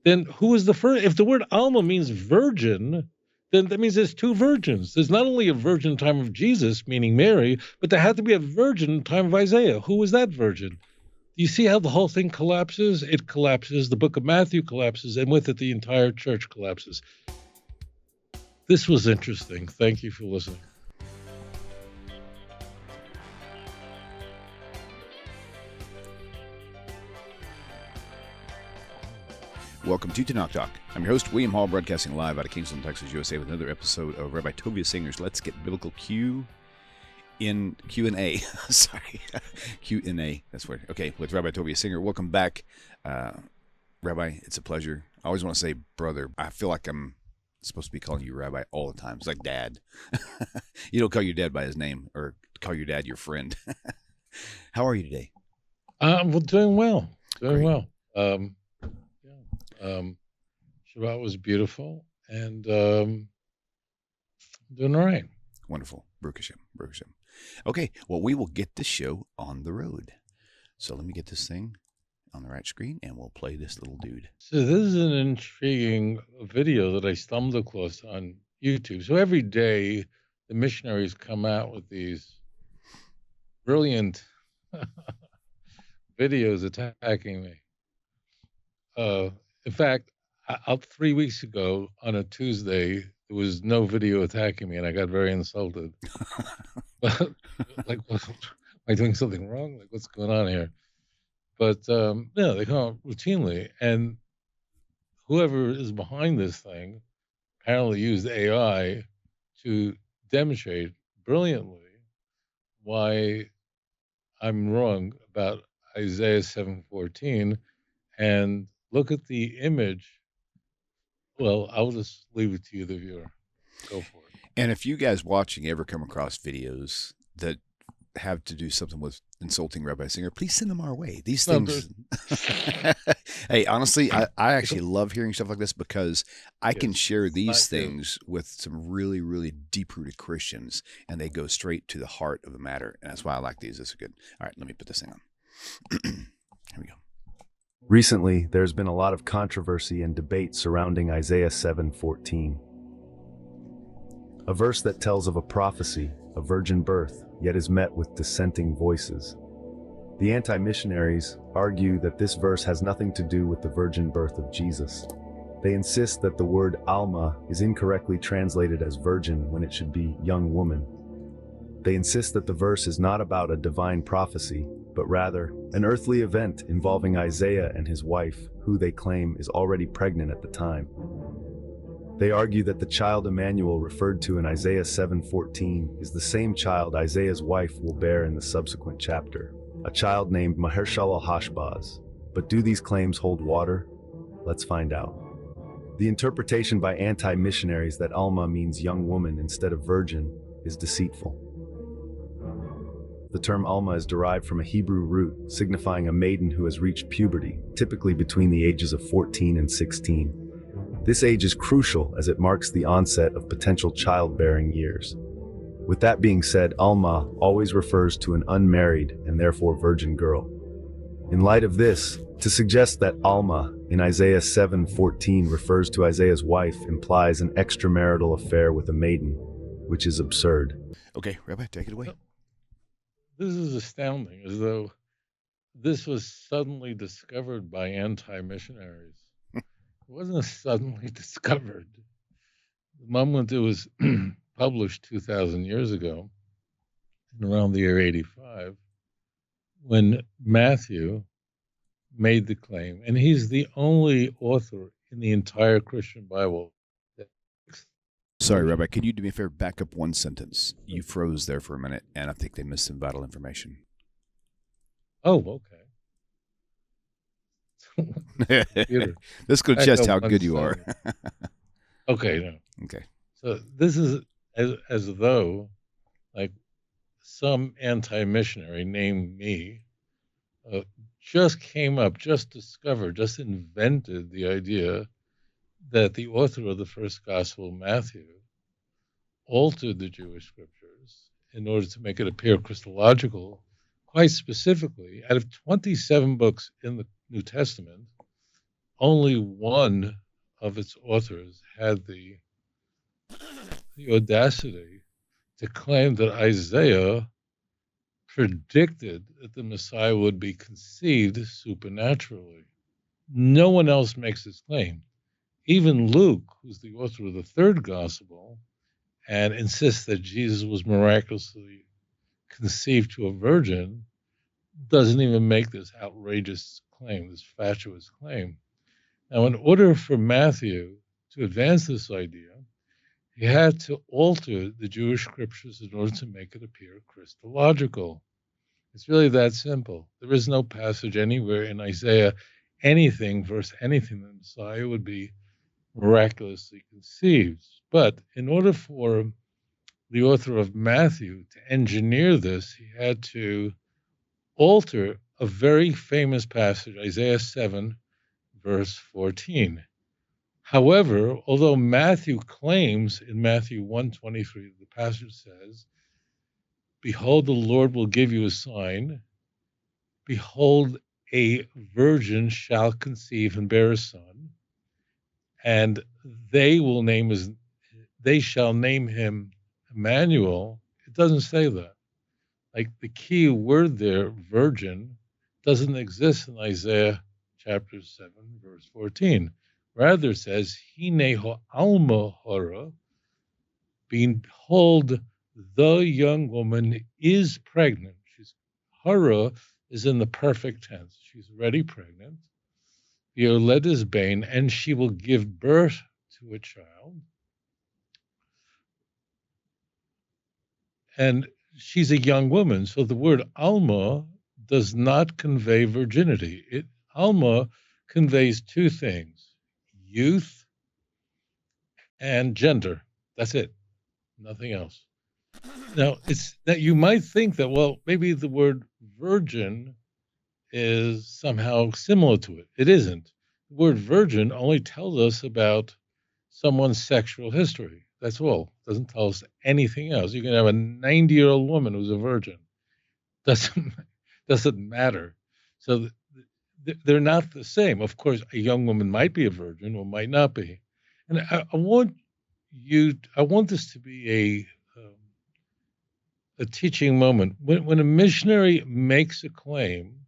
then who is the first? If the word Alma means virgin, then that means there's two virgins. There's not only a virgin in time of Jesus, meaning Mary, but there had to be a virgin in time of Isaiah. Who was that virgin? You see how the whole thing collapses? It collapses. The book of Matthew collapses, and with it, the entire church collapses. This was interesting. Thank you for listening. Welcome to Tanakh Talk. I'm your host, William Hall, broadcasting live out of Kingsland, Texas, USA, with another episode of Rabbi Tovia Singer's Let's Get Biblical Q&A. Sorry, Q&A. That's weird. Okay, with Rabbi Tovia Singer. Welcome back, Rabbi. It's a pleasure. I always want to say brother. I feel like I'm supposed to be calling you Rabbi all the time. It's like dad. You don't call your dad by his name or call your dad your friend. How are you today? Well, doing well. Doing Great. well. Shabbat was beautiful, and doing all right. Wonderful. Baruch Hashem. Baruch Hashem. Okay, well, we will get this show on the road. So let me get this thing on the right screen, and we'll play this little dude. So this is an intriguing video that I stumbled across on YouTube. So every day, the missionaries come out with these brilliant videos attacking me. In fact, 3 weeks ago on a Tuesday, there was no video attacking me, and I got very insulted. Like, am I doing something wrong? Like, what's going on here? But yeah, they come out routinely, and whoever is behind this thing apparently used AI to demonstrate brilliantly why I'm wrong about Isaiah 7:14, and look at the image. Well, I'll just leave it to you, the viewer. Go for it. And if you guys watching ever come across videos that have to do something with insulting Rabbi Singer, please send them our way. These things. Hey, honestly, I actually love hearing stuff like this because I can share these things with some really, really deep-rooted Christians, and they go straight to the heart of the matter. And that's why I like these. This is good. All right, let me put this thing on. Here we go. Recently, there's been a lot of controversy and debate surrounding Isaiah 7:14, a verse that tells of a prophecy, a virgin birth, yet is met with dissenting voices. The anti-missionaries argue that this verse has nothing to do with the virgin birth of Jesus. They insist that the word Alma is incorrectly translated as virgin when it should be young woman. They insist that the verse is not about a divine prophecy, but rather an earthly event involving Isaiah and his wife, who they claim is already pregnant at the time. They argue that the child Emmanuel referred to in Isaiah 7:14 is the same child Isaiah's wife will bear in the subsequent chapter, a child named Maher-Shalal-Hash-Baz. But do these claims hold water? Let's find out. The interpretation by anti-missionaries that Alma means young woman instead of virgin is deceitful. The term Alma is derived from a Hebrew root signifying a maiden who has reached puberty, typically between the ages of 14 and 16. This age is crucial as it marks the onset of potential childbearing years. With that being said, Alma always refers to an unmarried and therefore virgin girl. In light of this, to suggest that Alma in Isaiah 7:14 refers to Isaiah's wife implies an extramarital affair with a maiden, which is absurd. Okay, Rabbi, take it away. This is astounding, as though this was suddenly discovered by anti-missionaries. It wasn't suddenly discovered. The moment it was published 2,000 years ago, around the year 85, when Matthew made the claim, and he's the only author in the entire Christian Bible. Sorry, Rabbi, could you do me a favor? Back up one sentence. You froze there for a minute, and I think they missed some vital information. Oh, okay. This could test how good you are. Okay, no. Okay. So this is as though, like, some anti-missionary named me just came up, just discovered, just invented the idea that the author of the first gospel, Matthew, altered the Jewish scriptures in order to make it appear Christological. Quite specifically, out of 27 books in the New Testament, only one of its authors had the audacity to claim that Isaiah predicted that the Messiah would be conceived supernaturally. No one else makes this claim. Even Luke, who's the author of the third gospel, and insists that Jesus was miraculously conceived to a virgin, doesn't even make this outrageous claim, this fatuous claim. Now, in order for Matthew to advance this idea, he had to alter the Jewish scriptures in order to make it appear Christological. It's really that simple. There is no passage anywhere in Isaiah, anything, verse anything, the Messiah would be miraculously conceived. But in order for the author of Matthew to engineer this, he had to alter a very famous passage, Isaiah 7, verse 14. However, although Matthew claims in Matthew 1:23, the passage says, "Behold, the Lord will give you a sign. Behold, a virgin shall conceive and bear a son, and they shall name him Emmanuel." It doesn't say that. Like the key word there, virgin, doesn't exist in Isaiah chapter 7, verse 14. Rather, it says, Hine Alma hora, behold, the young woman is pregnant. Hora is in the perfect tense. She's already pregnant. Yoled is bane, and she will give birth to a child. And she's a young woman. So the word Alma does not convey virginity. Alma conveys two things: youth and gender. That's it. Nothing else. Now, it's that you might think that, well, maybe the word virgin is somehow similar to it. It isn't. The word virgin only tells us about someone's sexual history. That's all. It doesn't tell us anything else. You can have a 90-year-old woman who's a virgin. Doesn't matter. So they're not the same. Of course, a young woman might be a virgin or might not be. And I want this to be a teaching moment. When a missionary makes a claim,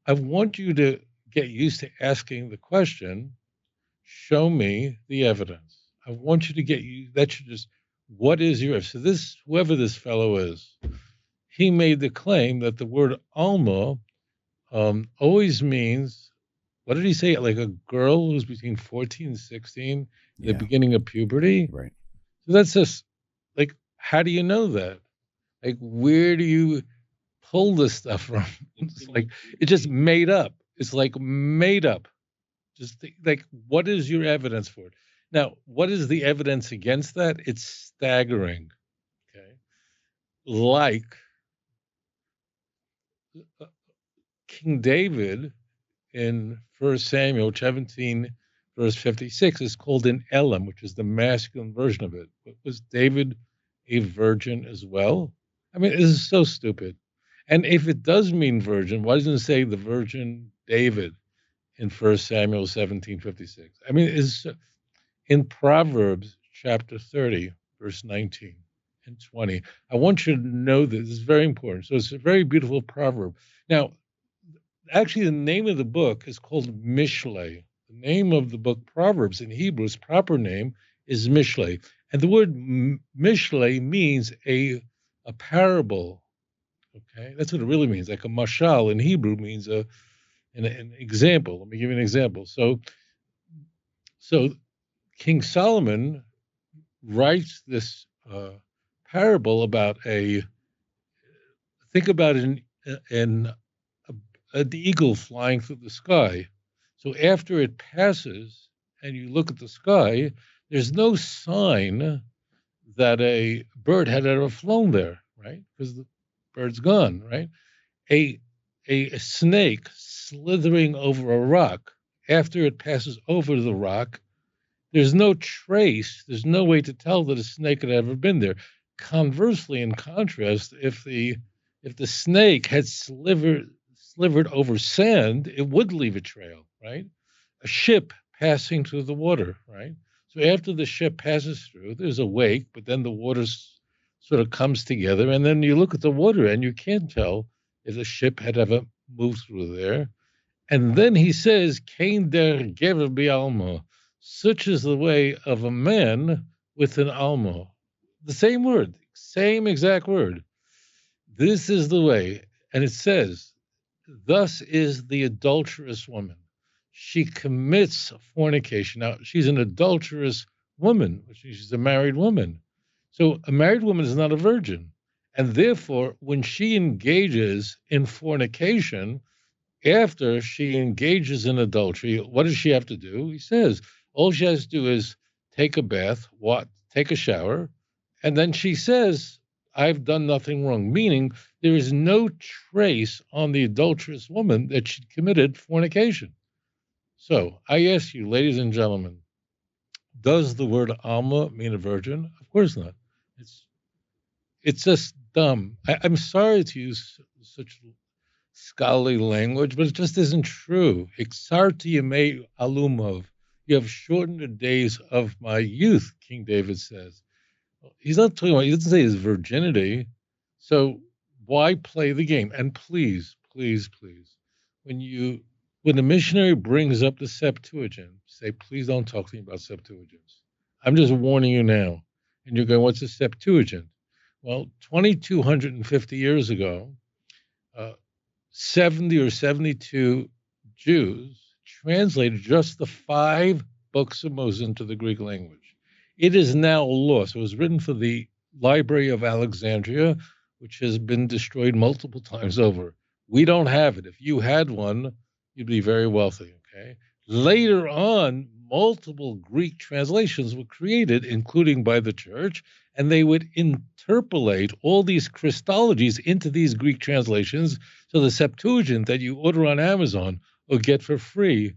I want you to get used to asking the question, show me the evidence. I want you to what is your, so this, whoever this fellow is, he made the claim that the word Alma always means, what did he say? Like a girl who's between 14 and 16, the beginning of puberty. Right. So that's just like, how do you know that? Like, where do you pull this stuff from? It's like, it's just made up. It's like made up. Just like, what is your evidence for it? Now, what is the evidence against that? It's staggering. Okay. Like King David in 1 Samuel 17, verse 56 is called an Elam, which is the masculine version of it. But was David a virgin as well? I mean, this is so stupid. And if it does mean virgin, why doesn't it say the virgin David in 1 Samuel 17:56? I mean, it's in Proverbs chapter 30, verse 19 and 20. I want you to know this. This is very important. So it's a very beautiful proverb. Now, actually, the name of the book is called Mishlei. The name of the book, Proverbs in Hebrew's proper name is Mishlei. And the word Mishlei means a parable. Okay, that's what it really means. Like a mashal in Hebrew means an example. Let me give you an example. So King Solomon writes this parable about think about an eagle flying through the sky. So after it passes and you look at the sky, there's no sign that a bird had ever flown there, right? Because the bird's gone, right? A snake slithering over a rock, after it passes over the rock, there's no trace, there's no way to tell that a snake had ever been there. Conversely, in contrast, if the snake had slivered over sand, it would leave a trail, right? a ship passing through the water, right? So after the ship passes through, there's a wake, but then the water sort of comes together, and then you look at the water and you can't tell if the ship had ever moved through there. And then he says, Kain der gever bi Alma, such is the way of a man with an Alma. The same word, same exact word. This is the way. And it says, thus is the adulterous woman. She commits fornication. Now, she's an adulterous woman. She's a married woman. So a married woman is not a virgin. And therefore, when she engages in fornication, after she engages in adultery, what does she have to do? He says, all she has to do is take a bath, take a shower, and then she says, I've done nothing wrong, meaning there is no trace on the adulterous woman that she committed fornication. So I ask you, ladies and gentlemen, does the word Alma mean a virgin? Of course not. It's just dumb. I'm sorry to use such scholarly language, but it just isn't true. Ixarti yemei alumov. You have shortened the days of my youth, King David says. He's not talking about, he doesn't say his virginity. So why play the game? And please, please, please, when the missionary brings up the Septuagint, say, please don't talk to me about Septuagint. I'm just warning you now. And you're going, what's a Septuagint? Well, 2,250 years ago, 70 or 72 Jews translated just the 5 books of Moses into the Greek language. It is now lost. It was written for the Library of Alexandria, which has been destroyed multiple times over. We don't have it. If you had one, you'd be very wealthy, okay? Later on, multiple Greek translations were created, including by the church, and they would interpolate all these Christologies into these Greek translations. So the Septuagint that you order on Amazon or get for free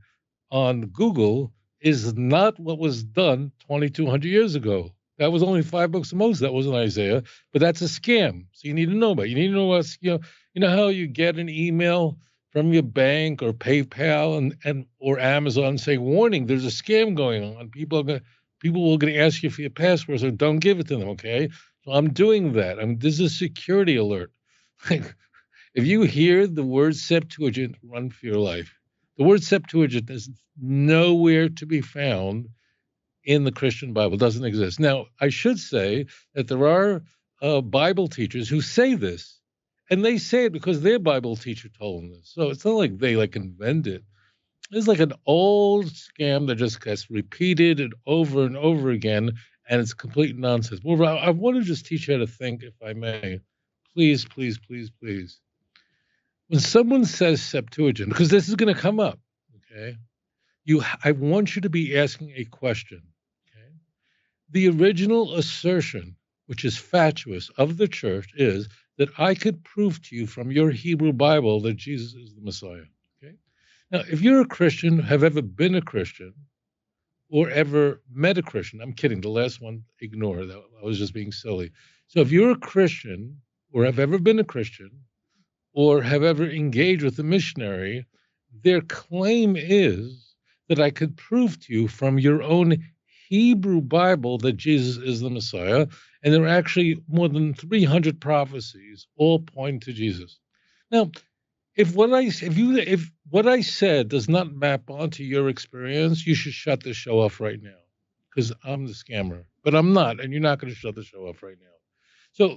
on Google is not what was done 2,200 years ago. That was only 5 books of Moses. That wasn't Isaiah, but that's a scam. So you need to know about it. You need to know what's, you know how you get an email from your bank or PayPal and or Amazon saying, warning, there's a scam going on. People will going to ask you for your password, so don't give it to them, okay? So I'm doing that. This is a security alert. If you hear the word Septuagint, run for your life. The word Septuagint is nowhere to be found in the Christian Bible. It doesn't exist. Now, I should say that there are Bible teachers who say this, and they say it because their Bible teacher told them this. So it's not like they invented it. It's like an old scam that just gets repeated and over again, and it's complete nonsense. Moreover, I want to just teach you how to think, if I may. Please, please, please, please. When someone says Septuagint, because this is going to come up, okay, I want you to be asking a question. Okay? The original assertion, which is fatuous, of the church is that I could prove to you from your Hebrew Bible that Jesus is the Messiah. Okay? Now, if you're a Christian, have ever been a Christian, or ever met a Christian, I'm kidding, the last one, ignore that. I was just being silly. So if you're a Christian, or have ever been a Christian, or have ever engaged with a missionary, their claim is that I could prove to you from your own Hebrew Bible that Jesus is the Messiah, and there are actually more than 300 prophecies all point to Jesus. Now, if what I said does not map onto your experience, you should shut the show off right now, because I'm the scammer. But I'm not, and you're not going to shut the show off right now.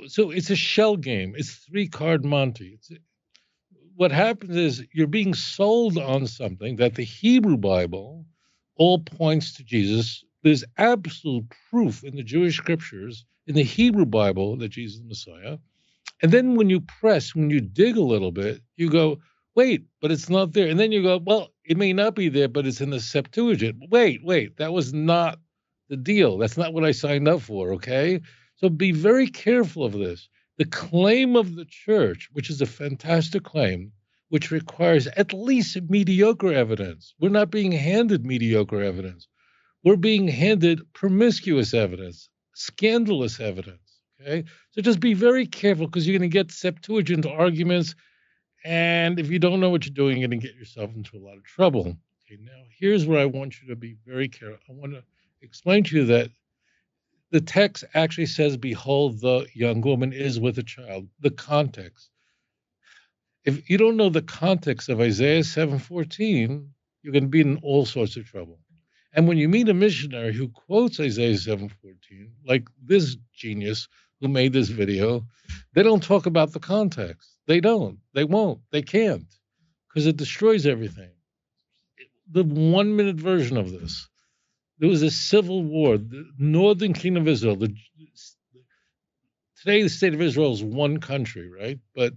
So it's a shell game. It's 3-card Monty. What happens is you're being sold on something that the Hebrew Bible all points to Jesus. There's absolute proof in the Jewish scriptures, in the Hebrew Bible, that Jesus is the Messiah. And then when you dig a little bit, you go, wait, but it's not there. And then you go, well, it may not be there, but it's in the Septuagint. Wait, that was not the deal. That's not what I signed up for, okay? So be very careful of this. The claim of the church, which is a fantastic claim, which requires at least mediocre evidence. We're not being handed mediocre evidence. We're being handed promiscuous evidence, scandalous evidence, okay? So just be very careful, because you're going to get Septuagint arguments, and if you don't know what you're doing, you're going to get yourself into a lot of trouble, Okay, now here's where I want you to be very careful. I want to explain to you that the text actually says, behold, the young woman is with a child. The context. If you don't know the context of Isaiah 7:14, you're going to be in all sorts of trouble. And when you meet a missionary who quotes Isaiah 7:14, like this genius who made this video, they don't talk about the context. They don't. They won't. They can't, because it destroys everything. The 1-minute version of this. There was a civil war. The northern kingdom of Israel. Today, the state of Israel is one country, right? But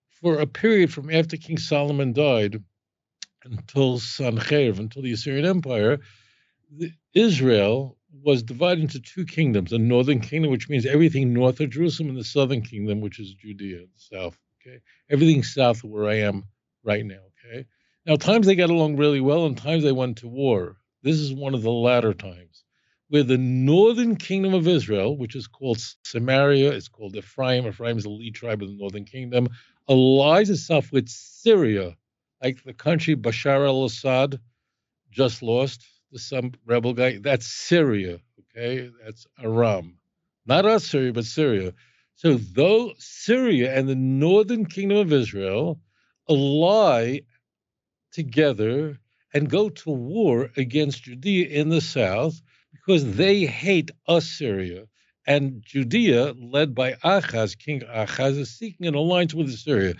for a period from after King Solomon died until Sancherib, until the Assyrian Empire, Israel was divided into two kingdoms: the northern kingdom, which means everything north of Jerusalem, and the southern kingdom, which is Judea, the south. Okay, everything south of where I am right now. Okay, now times they got along really well, and times they went to war. This is one of the latter times, where the northern kingdom of Israel, which is called Samaria, it's called Ephraim. Ephraim is the lead tribe of the northern kingdom, allies itself with Syria, like the country Bashar al-Assad just lost to some rebel guy. That's Syria, okay? That's Aram. Not us, Syria, but Syria. So though Syria and the northern kingdom of Israel ally together and go to war against Judea in the south because they hate Assyria. And Judea, led by Achaz, King Achaz, is seeking an alliance with Assyria.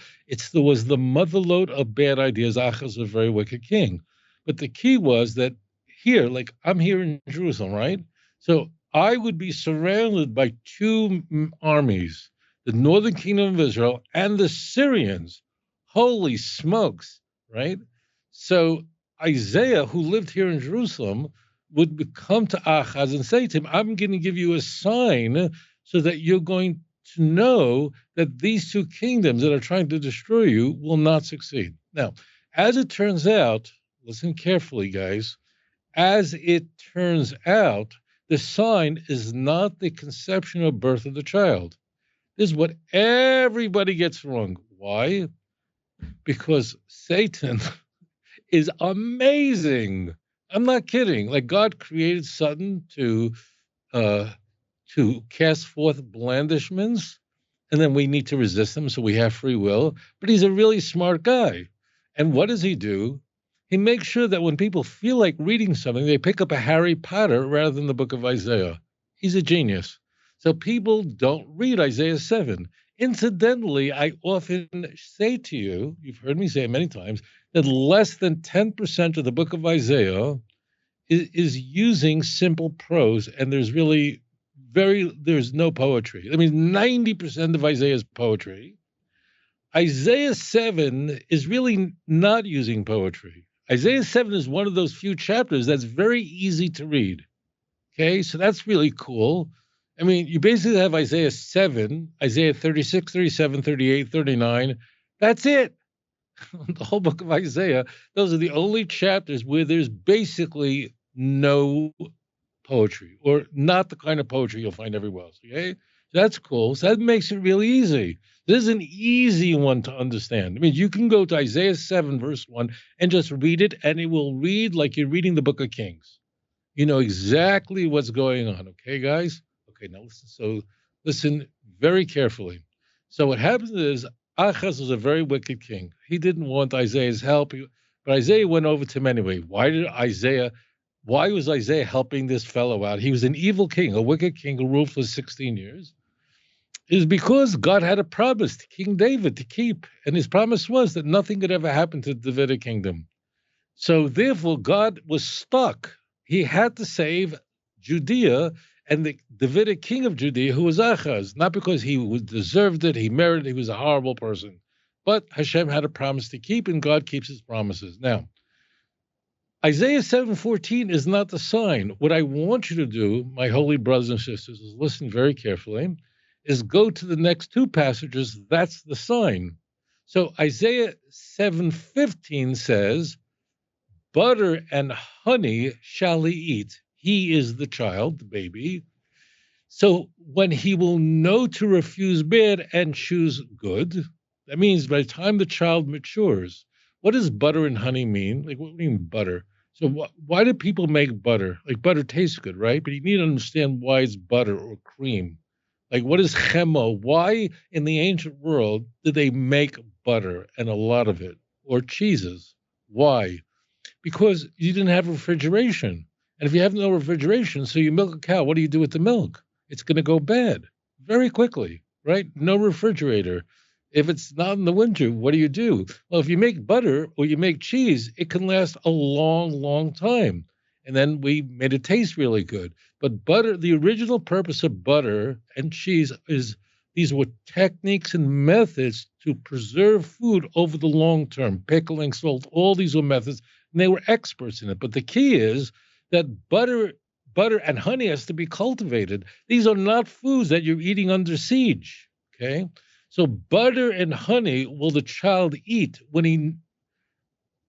Was the motherlode of bad ideas. Achaz was a very wicked king. But the key was that here, like I'm here in Jerusalem, right? So I would be surrounded by two armies, the northern kingdom of Israel and the Syrians. Holy smokes, right? So Isaiah, who lived here in Jerusalem, would come to Achaz and say to him, I'm going to give you a sign so that you're going to know that these two kingdoms that are trying to destroy you will not succeed. Now, as it turns out, listen carefully, guys, as it turns out, the sign is not the conception or birth of the child. This is what everybody gets wrong. Why? Because Satan is amazing. I'm not kidding. Like God created Satan to cast forth blandishments, and then we need to resist him, so we have free will. But he's a really smart guy. And what does he do? He makes sure that when people feel like reading something, they pick up a Harry Potter rather than the book of Isaiah. He's a genius. So people don't read Isaiah 7. Incidentally, I often say to you, you've heard me say it many times, that less than 10% of the book of Isaiah is using simple prose, and there's no poetry. I mean, 90% of Isaiah is poetry. Isaiah 7 is really not using poetry. Isaiah 7 is one of those few chapters that's very easy to read. Okay, so that's really cool. I mean, you basically have Isaiah 7, Isaiah 36, 37, 38, 39. That's it. The whole book of Isaiah, those are the only chapters where there's basically no poetry, or not the kind of poetry you'll find everywhere else. Okay, that's cool. So that makes it really easy. This is an easy one to understand. I mean, you can go to Isaiah 7, verse 1, and just read it, and it will read like you're reading the book of Kings. You know exactly what's going on. Okay, guys? Okay, now listen. So listen very carefully. So what happens is Achaz was a very wicked king. He didn't want Isaiah's help, but Isaiah went over to him anyway. Why was Isaiah helping this fellow out? He was an evil king, a wicked king who ruled for 16 years. It was because God had a promise to King David to keep, and his promise was that nothing could ever happen to the Davidic kingdom. So therefore, God was stuck. He had to save Judea and the Davidic king of Judea, who was Achaz, not because he deserved it, he merited it, he was a horrible person. But Hashem had a promise to keep, and God keeps his promises. Now, Isaiah 7:14 is not the sign. What I want you to do, my holy brothers and sisters, is listen very carefully, is go to the next two passages. That's the sign. So Isaiah 7:15 says, butter and honey shall he eat. He is the child, the baby. So when he will know to refuse bad and choose good, that means by the time the child matures, what does butter and honey mean? Like, what do you mean butter? So why do people make butter? Like butter tastes good, right? But you need to understand why it's butter or cream. Like what is chemo? Why in the ancient world did they make butter and a lot of it or cheeses? Why? Because you didn't have refrigeration. And if you have no refrigeration, so you milk a cow, what do you do with the milk? It's going to go bad very quickly, right? No refrigerator. If it's not in the winter, what do? Well, if you make butter or you make cheese, it can last a long, long time. And then we made it taste really good. But butter, the original purpose of butter and cheese is these were techniques and methods to preserve food over the long term, pickling, salt, all these were methods, and they were experts in it. But the key is that butter and honey has to be cultivated. These are not foods that you're eating under siege, okay? So butter and honey will the child eat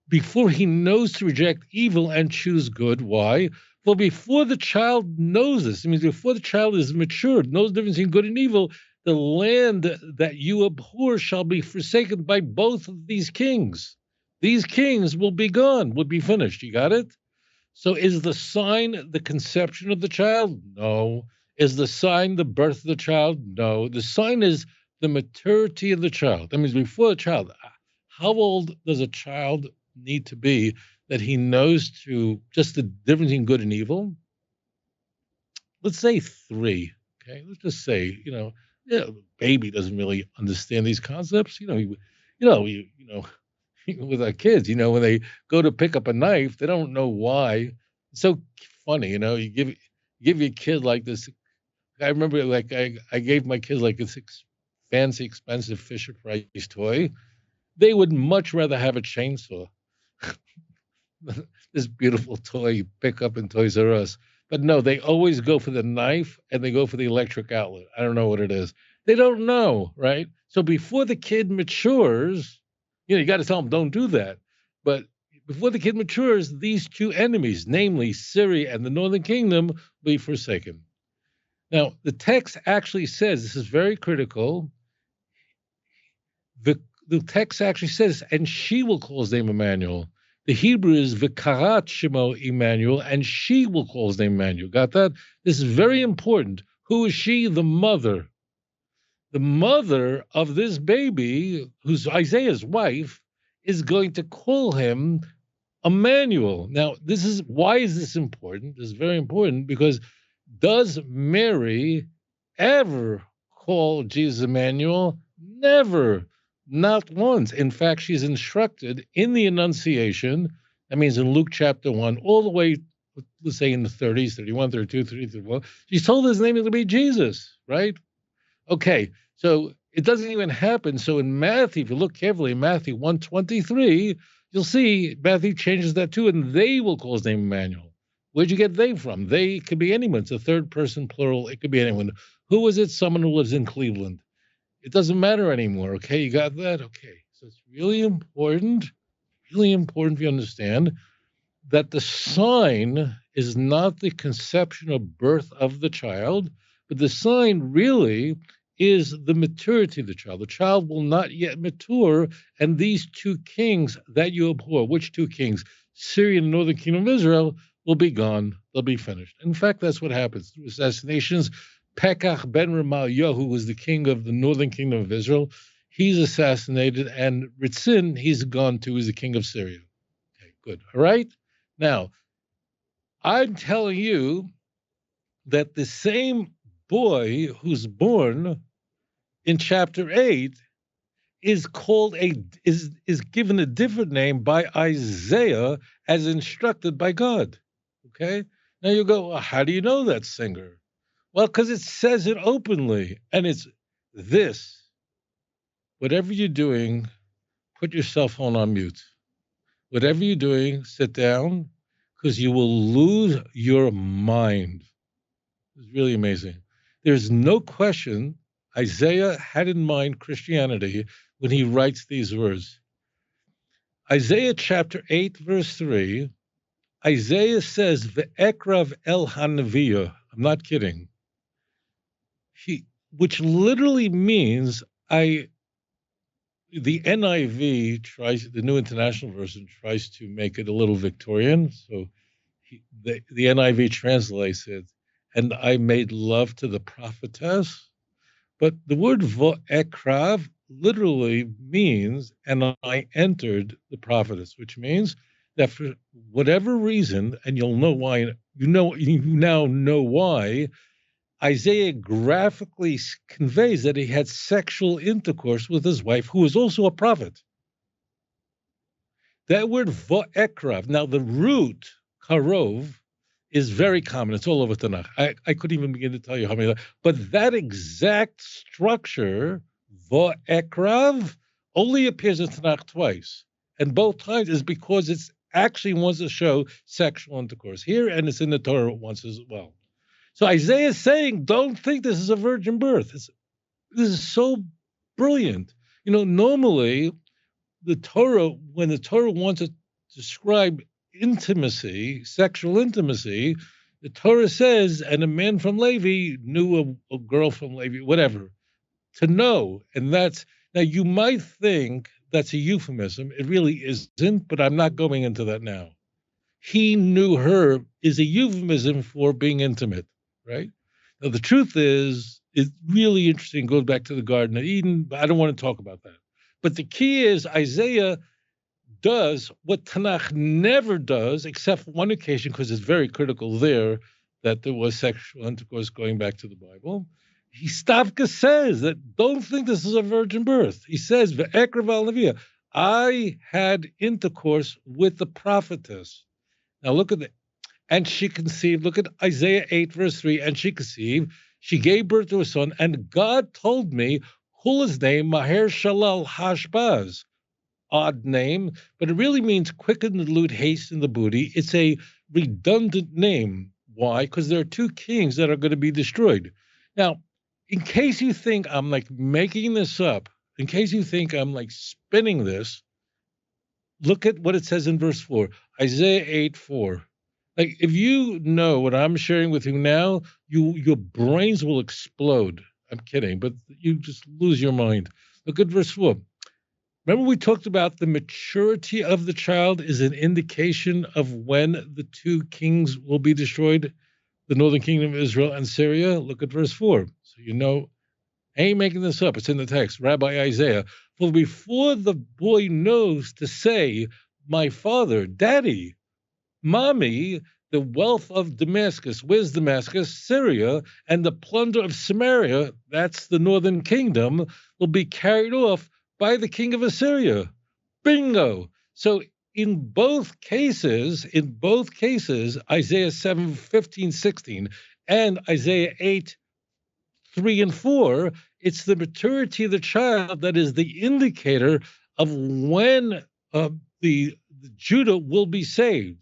before he knows to reject evil and choose good. Why? Well, before the child knows this, I mean, before the child is matured, knows the difference between good and evil, the land that you abhor shall be forsaken by both of these kings. These kings will be gone, will be finished. You got it? So is the sign the conception of the child? No. Is the sign the birth of the child? No. The sign is the maturity of the child. That means before the child, how old does a child need to be that he knows to just the difference between good and evil? Let's say 3. Okay, let's just say, baby doesn't really understand these concepts. With our kids, when they go to pick up a knife, they don't know why. It's so funny, you give your kid like this. I remember, like I gave my kids like this fancy, expensive Fisher Price toy. They would much rather have a chainsaw. This beautiful toy you pick up in Toys R Us. But no, they always go for the knife and they go for the electric outlet. I don't know what it is. They don't know, right? So before the kid matures, you got to tell them don't do that. But before the kid matures, these two enemies, namely Syria and the northern kingdom, will be forsaken. Now, the text actually says, this is very critical, the text actually says, and she will call his name Emmanuel. The Hebrew is V'karat Shemo Emmanuel, and she will call his name Emmanuel. Got that? This is very important. Who is she? The mother. The mother of this baby, who's Isaiah's wife, is going to call him Emmanuel. Now, why is this important? This is very important because does Mary ever call Jesus Emmanuel? Never. Not once. In fact, she's instructed in the Annunciation, that means in Luke chapter 1, all the way, let's say in the 30s, 31, 32, 34, she's told his name is going to be Jesus, right? Okay, so it doesn't even happen. So in Matthew, if you look carefully, in Matthew 1:23, you'll see Matthew changes that too, and they will call his name Emmanuel. Where'd you get they from? They could be anyone. It's a third person plural. It could be anyone. Who is it? Someone who lives in Cleveland. It doesn't matter anymore, okay? You got that? Okay. So it's really important for you to understand that the sign is not the conception or birth of the child, but the sign really is the maturity of the child. The child will not yet mature, and these two kings that you abhor, which two kings? Syria and the northern kingdom of Israel will be gone. They'll be finished. In fact, that's what happens through assassinations. Pekach ben Remaliah, who was the king of the northern kingdom of Israel, he's assassinated, and Ritzin, he's gone to, he's the king of Syria. Okay, good. All right? Now, I'm telling you that the same boy who's born in chapter 8 is called is given a different name by Isaiah as instructed by God. Okay? Now you go, well, how do you know that, Singer? Well, because it says it openly, and it's this. Whatever you're doing, put your cell phone on mute. Whatever you're doing, sit down, because you will lose your mind. It's really amazing. There's no question Isaiah had in mind Christianity when he writes these words. Isaiah chapter 8, verse 3, Isaiah says, Ve'ekrav el hanaviyah. I'm not kidding. Which literally means I the NIV the New International Version tries to make it a little Victorian. So the NIV translates it, and I made love to the prophetess. But the word vo'ekrav literally means, and I entered the prophetess, which means that for whatever reason, and you'll know why, you now know why, Isaiah graphically conveys that he had sexual intercourse with his wife, who was also a prophet. That word vo'ekrav, now the root, karov, is very common. It's all over Tanakh. I couldn't even begin to tell you how many, but that exact structure, vo'ekrav, only appears in Tanakh twice. And both times is because it's actually wants to show sexual intercourse here, and it's in the Torah once as well. So Isaiah is saying, don't think this is a virgin birth. This is so brilliant. Normally, the Torah, when the Torah wants to describe intimacy, sexual intimacy, the Torah says, and a man from Levi knew a girl from Levi, whatever, to know. And now you might think that's a euphemism. It really isn't, but I'm not going into that now. He knew her is a euphemism for being intimate, right? Now, the truth is, it's really interesting. It goes back to the Garden of Eden, but I don't want to talk about that. But the key is Isaiah does what Tanakh never does, except for one occasion, because it's very critical there that there was sexual intercourse going back to the Bible. He Stavka says that don't think this is a virgin birth. He says, Ve'ekrav al Neviah, I had intercourse with the prophetess. Now look at it. And she conceived, look at Isaiah 8, verse 3, and she conceived, she gave birth to a son, and God told me, who is named Maher Shalal Hashbaz. Odd name, but it really means quicken the loot, hasten the booty. It's a redundant name. Why? Because there are two kings that are going to be destroyed. Now, in case you think I'm like making this up, in case you think I'm like spinning this, look at what it says in verse 4, Isaiah 8:4. Like, if you know what I'm sharing with you now, your brains will explode. I'm kidding, but you just lose your mind. Look at verse 4. Remember we talked about the maturity of the child is an indication of when the two kings will be destroyed, the northern kingdom of Israel and Syria. Look at verse 4. So I ain't making this up. It's in the text. Rabbi Isaiah, for before the boy knows to say, my father, daddy, mommy, the wealth of Damascus. Where's Damascus? Syria, and the plunder of Samaria, that's the northern kingdom, will be carried off by the king of Assyria. Bingo. So in both cases, Isaiah 7, 15, 16, and Isaiah 8, 3 and 4, it's the maturity of the child that is the indicator of when the Judah will be saved.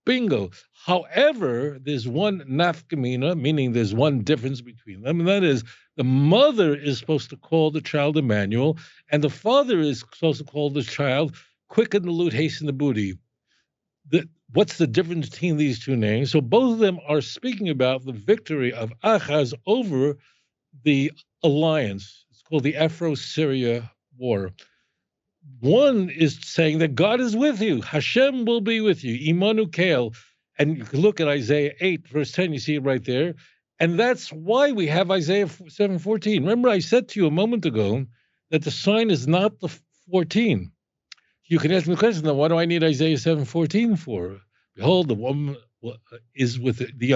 Bingo. However, there's one nafkamina, meaning there's one difference between them, and that is the mother is supposed to call the child Emmanuel, and the father is supposed to call the child quicken the loot, hasten the booty. What's the difference between these two names? So both of them are speaking about the victory of Achaz over the alliance. It's called the Afro-Syria War. One is saying that God is with you. Hashem will be with you. Imanu Kael. And you can look at Isaiah 8, verse 10. You see it right there. And that's why we have Isaiah 7:14. Remember, I said to you a moment ago that the sign is not the 14. You can ask me the question, then, what do I need Isaiah 7:14 for? Behold, the young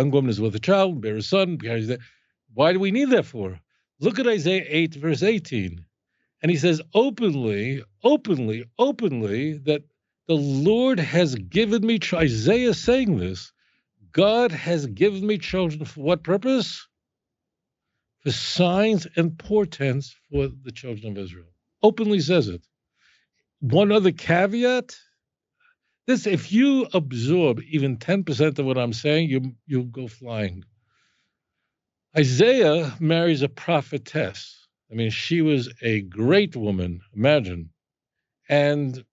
woman is with a child, bear a son. Why do we need that for? Look at Isaiah 8, verse 18. And he says openly, that the Lord has given me, Isaiah saying this, God has given me children for what purpose? For signs and portents for the children of Israel. Openly says it. One other caveat, if you absorb even 10% of what I'm saying, you'll go flying. Isaiah marries a prophetess. I mean, she was a great woman, imagine. And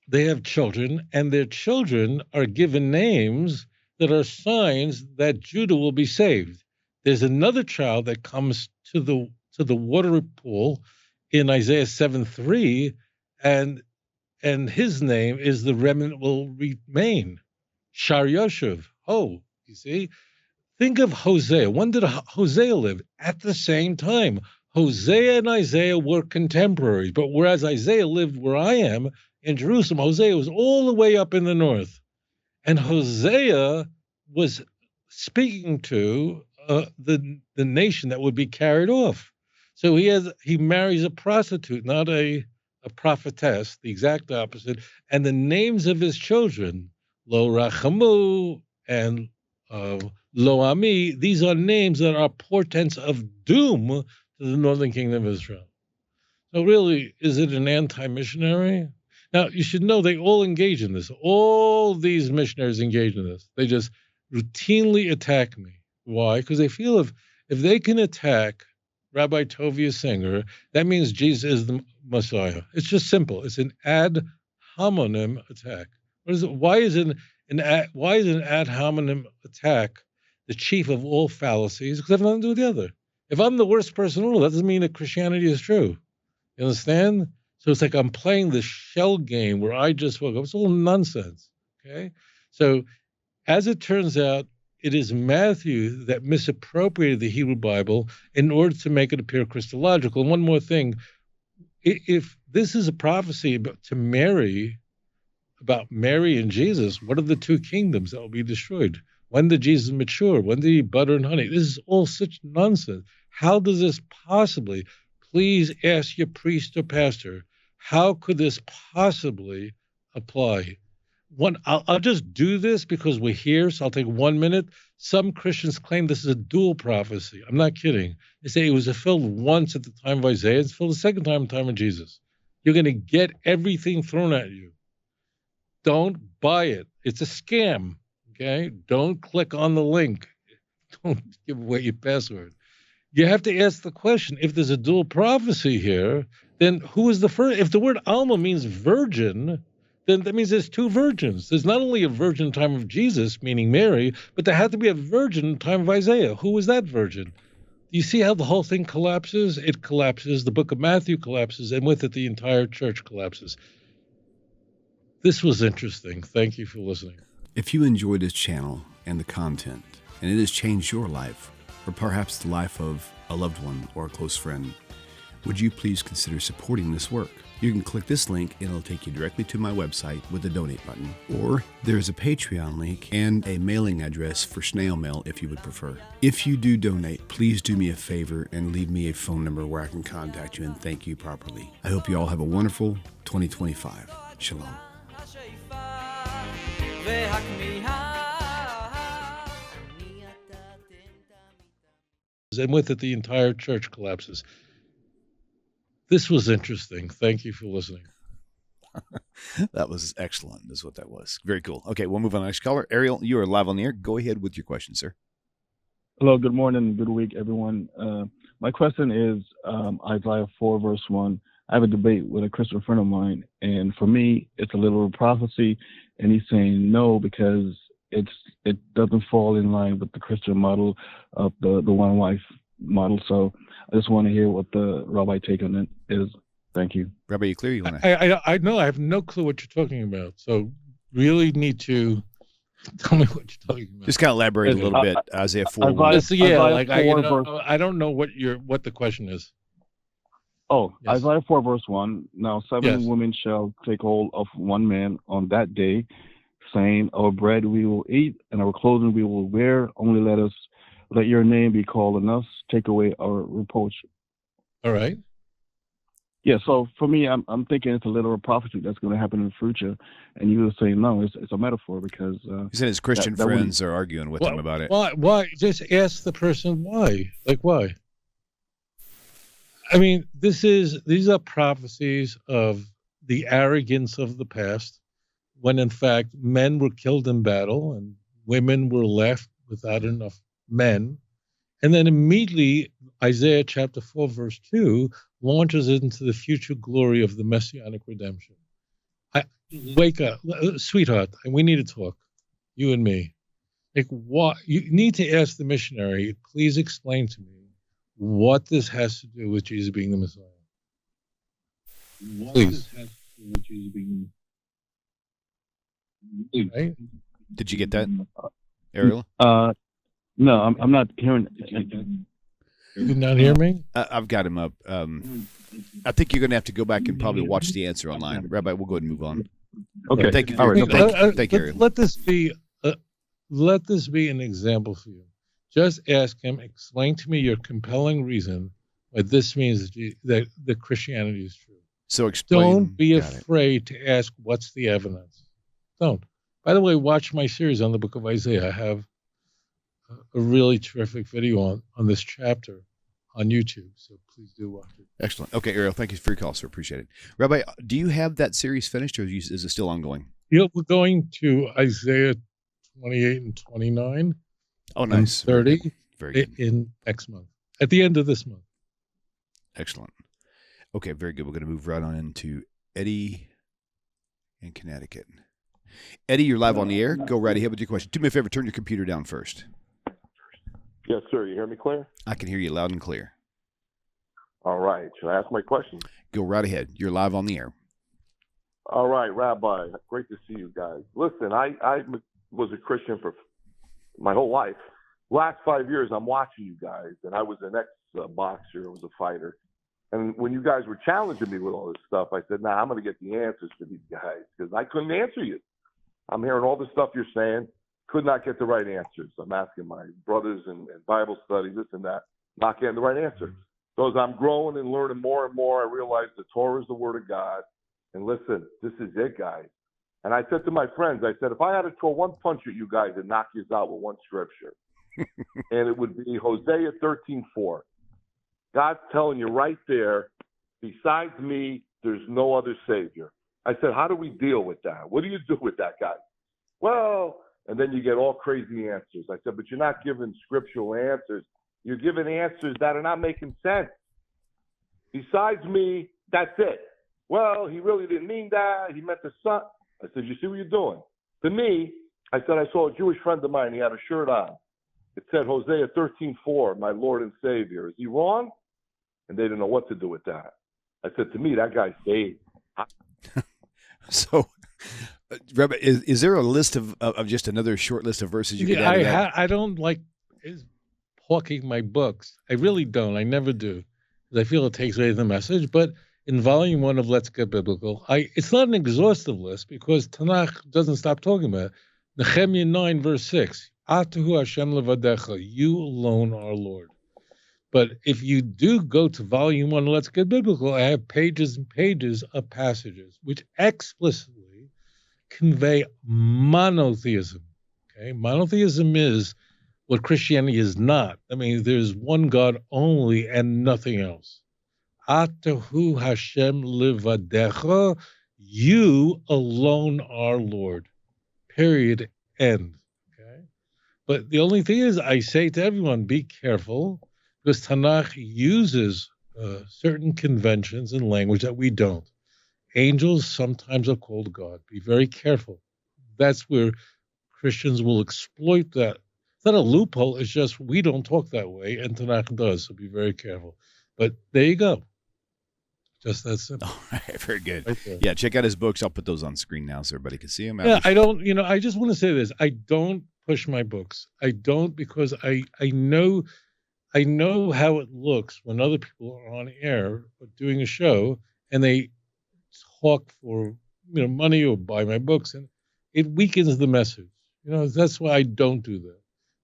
they have children, and their children are given names that are signs that Judah will be saved. There's another child that comes to the water pool in Isaiah 7:3, and his name is the remnant will remain. Shar Yoshev. Oh, you see? Think of Hosea. When did Hosea live? At the same time. Hosea and Isaiah were contemporaries, but whereas Isaiah lived where I am in Jerusalem, Hosea was all the way up in the north. And Hosea was speaking to the nation that would be carried off. So he marries a prostitute, not a prophetess, the exact opposite. And the names of his children, Lo Rachamu and Lo Ami, these are names that are portents of doom to the northern kingdom of Israel. So really, is it an anti-missionary? Now, you should know they all engage in this. All these missionaries engage in this. They just routinely attack me. Why? Because they feel if they can attack Rabbi Tovia Singer, that means Jesus is the Messiah. It's just simple. It's an ad hominem attack. What is it? Why is an ad hominem attack the chief of all fallacies? Because they have nothing to do with the other. If I'm the worst person in the world, that doesn't mean that Christianity is true. You understand? So it's like I'm playing this shell game where I just woke up. It's all nonsense. Okay? So as it turns out, it is Matthew that misappropriated the Hebrew Bible in order to make it appear Christological. And one more thing, if this is a prophecy about Mary and Jesus, what are the two kingdoms that will be destroyed? When did Jesus mature? When did he eat butter and honey? This is all such nonsense. How does this possibly, please ask your priest or pastor, how could this possibly apply? I'll just do this because we're here, so I'll take 1 minute. Some Christians claim this is a dual prophecy. I'm not kidding. They say it was fulfilled once at the time of Isaiah. It's fulfilled the second time at the time of Jesus. You're going to get everything thrown at you. Don't buy it. It's a scam, okay? Don't click on the link. Don't give away your password. You have to ask the question, if there's a dual prophecy here, then who is the first? If the word Alma means virgin, then that means there's two virgins. There's not only a virgin in the time of Jesus, meaning Mary, but there had to be a virgin in the time of Isaiah. Who was that virgin? You see how the whole thing collapses? It collapses. The book of Matthew collapses, and with it, the entire church collapses. This was interesting. Thank you for listening. If you enjoy this channel and the content, and it has changed your life, or perhaps the life of a loved one or a close friend, would you please consider supporting this work? You can click this link and it'll take you directly to my website with the donate button. Or there's a Patreon link and a mailing address for snail mail if you would prefer. If you do donate, please do me a favor and leave me a phone number where I can contact you and thank you properly. I hope you all have a wonderful 2025. Shalom. And with it, the entire church collapses. This was interesting. Thank you for listening. That was excellent, is what that was. Very cool. Okay, we'll move on to the next caller. Ariel, you are live on the air. Go ahead with your question, sir. Hello, good morning, good week, everyone. My question is Isaiah 4, verse 1. I have a debate with a Christian friend of mine, and for me, it's a literal prophecy, and he's saying no because it doesn't fall in line with the Christian model of the one wife model. So I just want to hear what the rabbi take on it is. Thank you. Rabbi, you clear? You want to? I know. I have no clue what you're talking about. So really need to tell me what you're talking about. Just kind of elaborate a little bit. Isaiah 4. I don't know what the question is. Oh, yes. Isaiah 4, verse 1. Now 7 women shall take hold of one man on that day, saying, our bread we will eat, and our clothing we will wear. Only let your name be called on us. Take away our reproach. All right. Yeah, so for me, I'm thinking it's a literal prophecy that's going to happen in the future. And you were saying, no, it's a metaphor because... he said his Christian friends are arguing with him about it. Why? Just ask the person why. Like, why? I mean, these are prophecies of the arrogance of the past, when in fact men were killed in battle and women were left without enough men. And then immediately Isaiah chapter 4, verse 2 launches into the future glory of the messianic redemption. Wake up, sweetheart, and we need to talk, you and me. Like, what you need to ask the missionary, please explain to me what this has to do with Jesus being the Messiah. Please. Right? Did you get that, Ariel? No, I'm not hearing. You not hear me? I've got him up. I think you're going to have to go back and probably watch the answer online. Rabbi, we'll go ahead and move on. Okay. Thank you. All right. Thank you, Ariel. Let this be an example for you. Just ask him, explain to me your compelling reason why this means that Christianity is true. So explain. Don't be afraid to ask what's the evidence. Don't. By the way, watch my series on the book of Isaiah. I have a really terrific video on this chapter on YouTube, so please do watch it. Excellent. Okay, Ariel, thank you for your call, sir. Appreciate it. Rabbi, do you have that series finished, or is it still ongoing? Yeah, we're going to Isaiah 28 and 29. Oh, nice. 30 very good. In next month, at the end of this month. Excellent. Okay, very good. We're going to move right on into Eddie in Connecticut. Eddie, you're live on the air. Go right ahead with your question. Do me a favor, turn your computer down first. Yes, sir. You hear me clear? I can hear you loud and clear. All right. Should I ask my question? Go right ahead. You're live on the air. All right, Rabbi. Great to see you guys. Listen, I was a Christian for my whole life. Last 5 years, I'm watching you guys, and I was an ex-boxer. I was a fighter. And when you guys were challenging me with all this stuff, I said, I'm going to get the answers for these guys because I couldn't answer you. I'm hearing all the stuff you're saying. Could not get the right answers. I'm asking my brothers in Bible study, this and that, not getting the right answer. So as I'm growing and learning more and more, I realize the Torah is the Word of God. And listen, this is it, guys. And I said to my friends, I said, if I had to throw one punch at you guys and knock you out with one scripture, and it would be Hosea 13:4. God's telling you right there, besides me, there's no other Savior. I said, how do we deal with that? What do you do with that, guys? Well, and then you get all crazy answers. I said, but you're not giving scriptural answers. You're giving answers that are not making sense. Besides me, that's it. Well, he really didn't mean that. He meant the son. I said, you see what you're doing? To me, I said, I saw a Jewish friend of mine. He had a shirt on. It said Hosea 13:4, my Lord and Savior. Is he wrong? And they didn't know what to do with that. I said, to me, that guy's saved. So, Rabbi, is there a list of just another short list of verses you could add to that? I don't like hawking my books. I really don't. I never do. Because I feel it takes away the message. But in volume 1 of Let's Get Biblical, it's not an exhaustive list because Tanakh doesn't stop talking about it. Nehemiah 9, verse 6. Atahu Hashem levadecha. You alone are Lord. But if you do go to volume 1 of Let's Get Biblical, I have pages and pages of passages which explicitly convey monotheism. Okay, monotheism is what Christianity is not. I mean, there's one God only and nothing else. Atahu Hashem levadecha, you alone are Lord. Period. End. Okay, but the only thing is, I say to everyone, be careful, because Tanakh uses certain conventions and language that we don't. Angels sometimes are called God. Be very careful. That's where Christians will exploit that. It's not a loophole. It's just we don't talk that way, and Tanakh does. So be very careful. But there you go. Just that simple. All right, very good. Right, yeah, check out his books. I'll put those on screen now so everybody can see them. Yeah, I don't. I just want to say this. I don't push my books. I don't because I know how it looks when other people are on air or doing a show and they talk for money or buy my books, and it weakens the message. That's why I don't do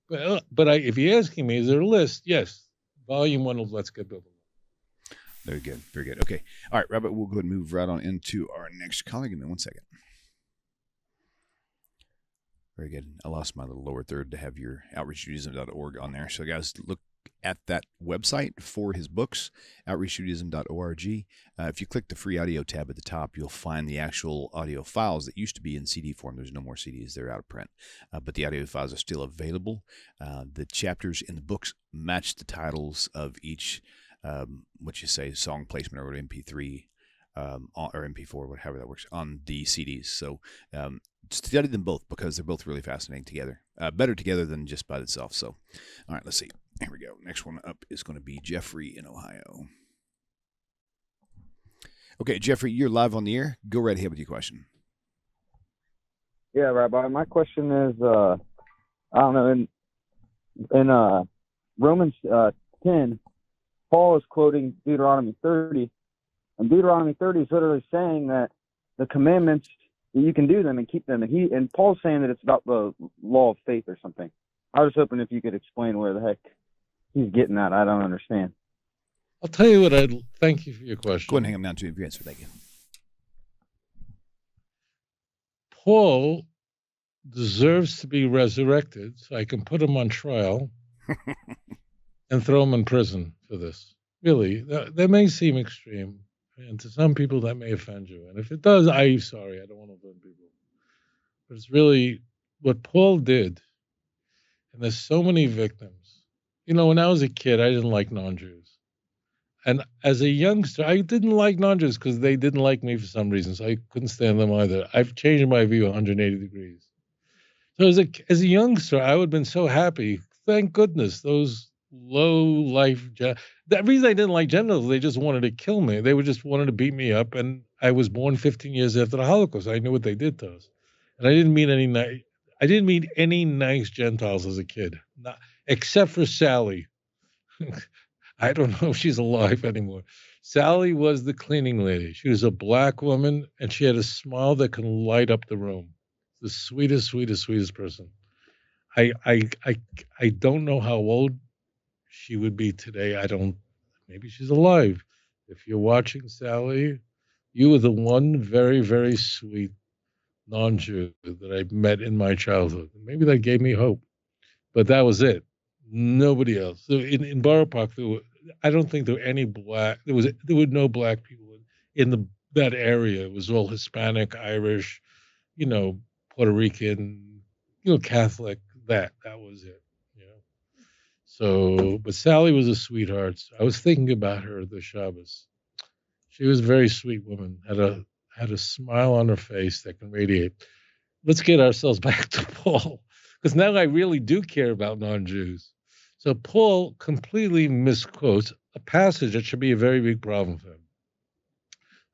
that. But if you're asking me, is there a list? Yes, volume 1 of Let's Get Biblical. Very good, very good. Okay, all right, Robert. We'll go ahead and move right on into our next colleague. Give me 1 second. Very good. I lost my little lower third to have your outreachjudaism.org on there. So, guys, look at that website for his books, outreachjudaism.org. If you click the free audio tab at the top, you'll find the actual audio files that used to be in CD form. There's no more CDs. They're out of print. But the audio files are still available. The chapters in the books match the titles of each, song placement or MP3 or MP4, whatever that works, on the CDs. So study them both because they're both really fascinating together. Better together than just by itself. So, all right, let's see. Here we go. Next one up is going to be Jeffrey in Ohio. Okay, Jeffrey, you're live on the air. Go right ahead with your question. Yeah, Rabbi. My question is, I don't know, in Romans 10, Paul is quoting Deuteronomy 30, and Deuteronomy 30 is literally saying that the commandments, that you can do them and keep them, and Paul's saying that it's about the law of faith or something. I was hoping if you could explain where the heck he's getting at. I don't understand. I'll tell you what. Thank you for your question. Go ahead and hang him down to your answer. Thank you. Paul deserves to be resurrected, so I can put him on trial and throw him in prison for this. Really, that may seem extreme, and to some people that may offend you. And if it does, I'm sorry. I don't want to offend people. But it's really what Paul did. And there's so many victims. You know, when I was a kid, I didn't like non-Jews. And as a youngster, I didn't like non-Jews because they didn't like me for some reason. So I couldn't stand them either. I've changed my view 180 degrees. So as a youngster, I would have been so happy. Thank goodness those low life. The reason I didn't like Gentiles, they just wanted to kill me. They just wanted to beat me up. And I was born 15 years after the Holocaust. I knew what they did to us. And I didn't meet any nice Gentiles as a kid, except for Sally. I don't know if she's alive anymore. Sally was the cleaning lady. She was a black woman, and she had a smile that can light up the room. The sweetest, sweetest, sweetest person. I don't know how old she would be today. Maybe she's alive. If you're watching, Sally, you were the one very, very sweet non-Jew that I met in my childhood. Maybe that gave me hope, but that was it. Nobody else. So in Borough Park, I don't think there were any black. There were no black people in that area. It was all Hispanic, Irish, Puerto Rican, Catholic. That was it. So, but Sally was a sweetheart. I was thinking about her this Shabbos. She was a very sweet woman. Had a smile on her face that can radiate. Let's get ourselves back to Paul, because now I really do care about non-Jews. So Paul completely misquotes a passage that should be a very big problem for him.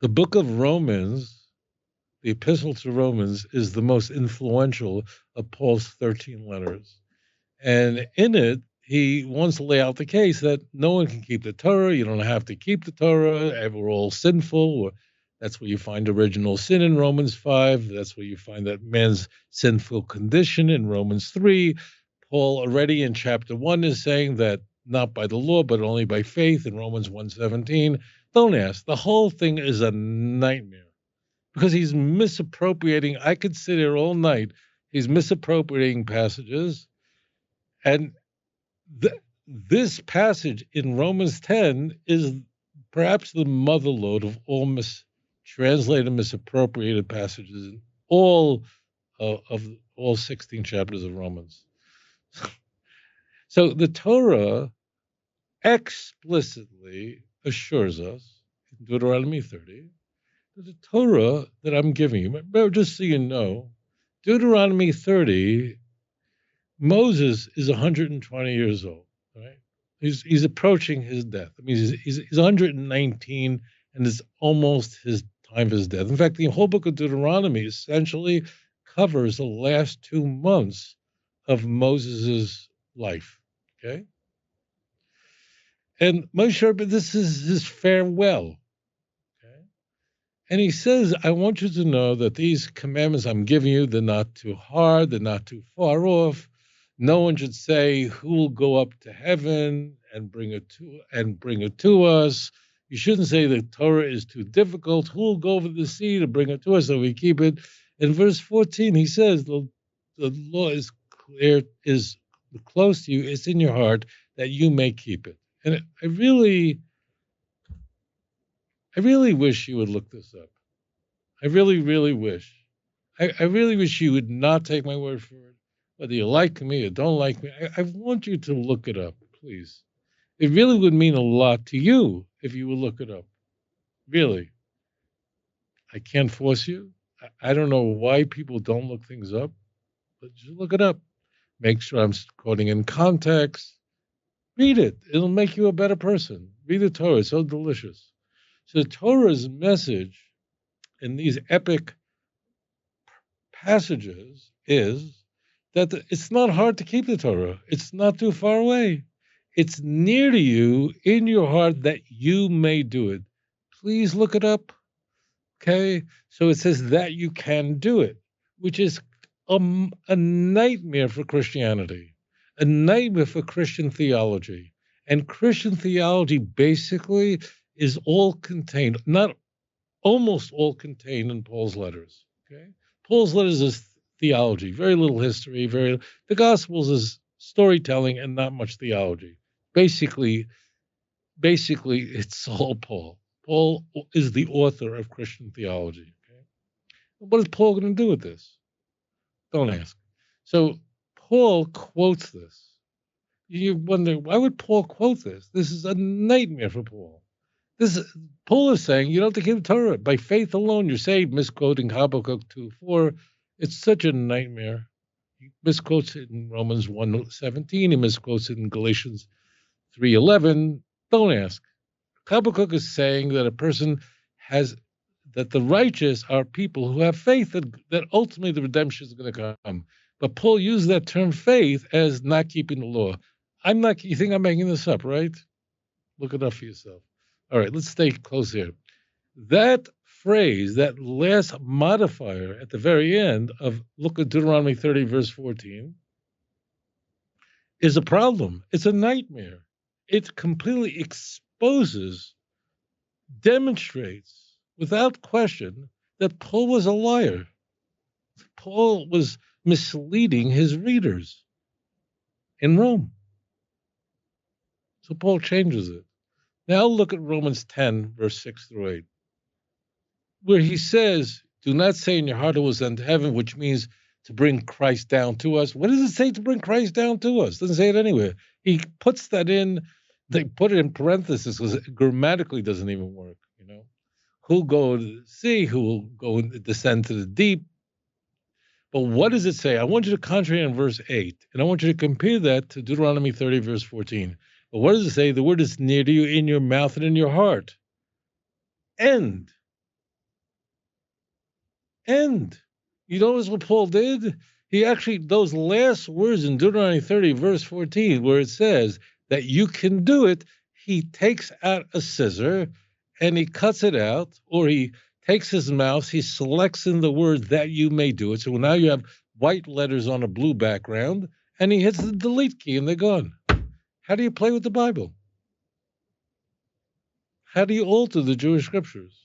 The book of Romans, the epistle to Romans, is the most influential of Paul's 13 letters. And in it, he wants to lay out the case that no one can keep the Torah. You don't have to keep the Torah. We're all sinful. That's where you find original sin in Romans 5. That's where you find that man's sinful condition in Romans 3. Paul already in chapter 1 is saying that not by the law, but only by faith in Romans 1:17. Don't ask. The whole thing is a nightmare because he's misappropriating. I could sit here all night. He's misappropriating passages. And this passage in Romans 10 is perhaps the motherlode of all mistranslated, misappropriated passages in all 16 chapters of Romans. So the Torah explicitly assures us in Deuteronomy 30 that the Torah that I'm giving you, just so you know, Deuteronomy 30, Moses is 120 years old, right? He's approaching his death. I mean, he's 119, and it's almost his time of his death. In fact, the whole book of Deuteronomy essentially covers the last 2 months of Moses' life, okay? And Moshe, but this is his farewell, okay? And he says, I want you to know that these commandments I'm giving you, they're not too hard, they're not too far off. No one should say, who will go up to heaven and bring it to us. You shouldn't say the Torah is too difficult. Who will go over the sea to bring it to us so we keep it? In verse 14, he says, the law is clear, is close to you, it's in your heart that you may keep it. And I really wish you would look this up. I really, really wish. I really wish you would not take my word for it. Whether you like me or don't like me, I want you to look it up, please. It really would mean a lot to you if you would look it up. Really. I can't force you. I don't know why people don't look things up, but just look it up. Make sure I'm quoting in context. Read it. It'll make you a better person. Read the Torah. It's so delicious. So the Torah's message in these epic passages is that it's not hard to keep the Torah. It's not too far away. It's near to you in your heart that you may do it. Please look it up. Okay? So it says that you can do it, which is a nightmare for Christianity, a nightmare for Christian theology. And Christian theology basically is all contained, not almost all contained in Paul's letters. Okay? Paul's letters is theology, very little history, the Gospels is storytelling and not much theology. Basically, it's all Paul. Paul is the author of Christian theology. Okay? What is Paul going to do with this? Don't ask. So Paul quotes this. You wonder, why would Paul quote this? This is a nightmare for Paul. Paul is saying you don't have to keep the Torah. By faith alone, you're saved, misquoting Habakkuk 2:4. It's such a nightmare. He misquotes it in Romans 1:17. He misquotes it in Galatians 3:11. Don't ask. Habakkuk is saying that that the righteous are people who have faith that ultimately the redemption is going to come. But Paul used that term faith as not keeping the law. You think I'm making this up, right? Look it up for yourself. All right, let's stay close here. That phrase, that last modifier at the very end look at Deuteronomy 30, verse 14, is a problem. It's a nightmare. It completely demonstrates without question that Paul was a liar. Paul was misleading his readers in Rome. So Paul changes it. Now look at Romans 10, verse 6 through 8, where he says, do not say in your heart, it was unto heaven, which means to bring Christ down to us. What does it say to bring Christ down to us? Doesn't say it anywhere. He puts that in, they put it in parentheses because it grammatically doesn't even work, you know. Who'll go to the sea, who will go and descend to the deep. But what does it say? I want you to concentrate on verse 8, and I want you to compare that to Deuteronomy 30, verse 14. But what does it say? The word is near to you, in your mouth and in your heart. End. You notice what Paul did? He actually, those last words in Deuteronomy 30, verse 14, where it says that you can do it, he takes out a scissor and he cuts it out, or he takes his mouse, he selects in the word that you may do it. So now you have white letters on a blue background, and he hits the delete key and they're gone. How do you play with the Bible? How do you alter the Jewish scriptures?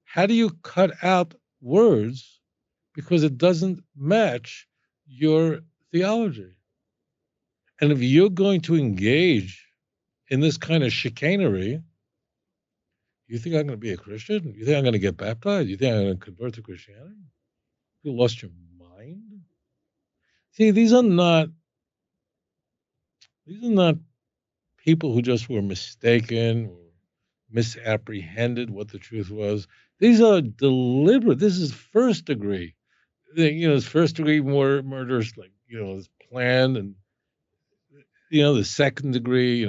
How do you cut out words because it doesn't match your theology? And if you're going to engage in this kind of chicanery, you think I'm going to be a Christian? You think I'm going to get baptized? You think I'm going to convert to Christianity? You lost your mind? See, these are not people who just were mistaken or misapprehended what the truth was. These are deliberate. This is first degree. It's first degree murders, like, it's planned, and, the second degree,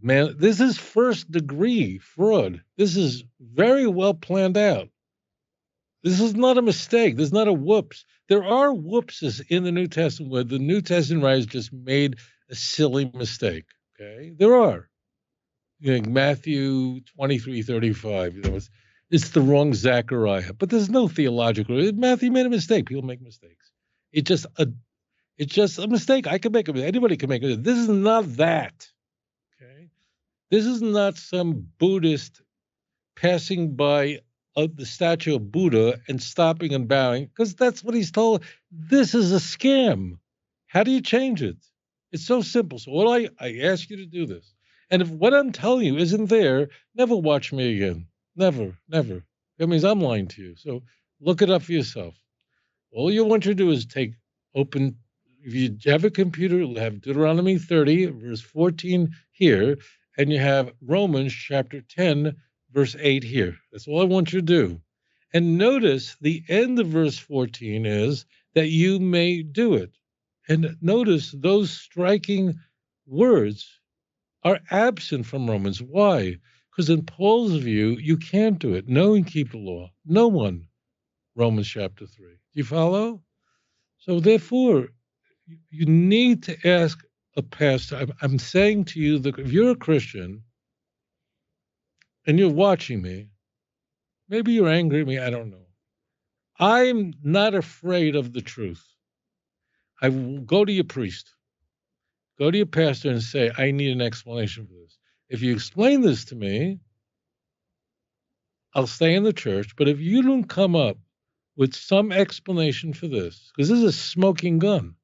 man, this is first degree fraud. This is very well planned out. This is not a mistake. There's not a whoops. There are whoopses in the New Testament where the New Testament writers just made a silly mistake. Okay, there are. Matthew 23:35. It's the wrong Zechariah, but there's no theological. Matthew made a mistake. People make mistakes. It's just a mistake. I can make a mistake. Anybody can make a mistake. This is not that. Okay, this is not some Buddhist passing by the statue of Buddha and stopping and bowing, because that's what he's told. This is a scam. How do you change it? It's so simple. So what I ask you to do this. And if what I'm telling you isn't there, never watch me again. Never. That means I'm lying to you. So look it up for yourself. All you want to do is if you have a computer, you'll have Deuteronomy 30, verse 14 here, and you have Romans chapter 10, verse 8 here. That's all I want you to do. And notice the end of verse 14 is that you may do it. And notice those striking words are absent from Romans. Why? Because in Paul's view, you can't do it. No one can keep the law. No one. Romans chapter 3. Do you follow? So therefore, you need to ask a pastor. I'm saying to you that if you're a Christian and you're watching me, maybe you're angry at me, I don't know. I'm not afraid of the truth. I will go to your priest, go to your pastor and say, I need an explanation for this. If you explain this to me, I'll stay in the church. But if you don't come up with some explanation for this, because this is a smoking gun,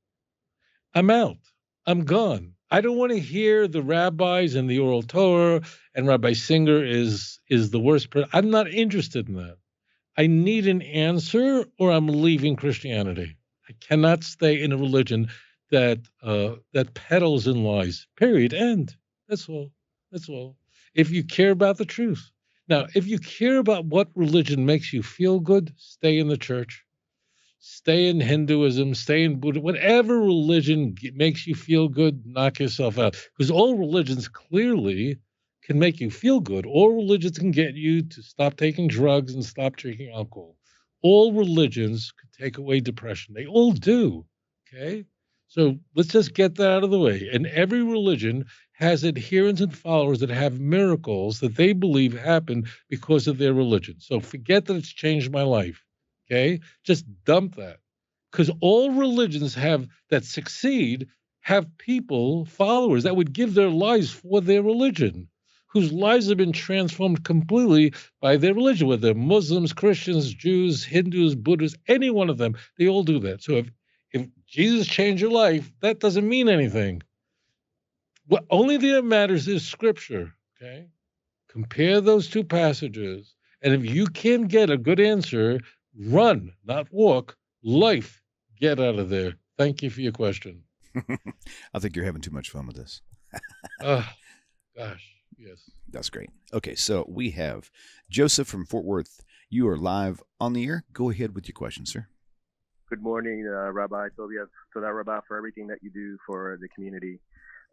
I'm out. I'm gone. I don't want to hear the rabbis and the oral Torah and Rabbi Singer is the worst. I'm not interested in that. I need an answer or I'm leaving Christianity. I cannot stay in a religion that that peddles in lies. Period. End. That's all. That's all. If you care about the truth. Now, if you care about what religion makes you feel good, stay in the church. Stay in Hinduism, stay in Buddha, whatever religion makes you feel good, knock yourself out. Because all religions clearly can make you feel good. All religions can get you to stop taking drugs and stop drinking alcohol. All religions could take away depression. They all do. Okay? So let's just get that out of the way. And every religion has adherents and followers that have miracles that they believe happen because of their religion. So forget that it's changed my life. Okay, just dump that, because all religions that succeed have people, followers that would give their lives for their religion, whose lives have been transformed completely by their religion, whether they're Muslims, Christians, Jews, Hindus, Buddhists, any one of them, they all do that. So if Jesus changed your life, that doesn't mean anything. What only that matters is Scripture. Okay, compare those two passages, and if you can get a good answer. Run, not walk. Life. Get out of there. Thank you for your question. I think you're having too much fun with this. Gosh, yes. That's great. Okay, so we have Joseph from Fort Worth. You are live on the air. Go ahead with your question, sir. Good morning, Rabbi Tovia. So that Rabbi, for everything that you do for the community.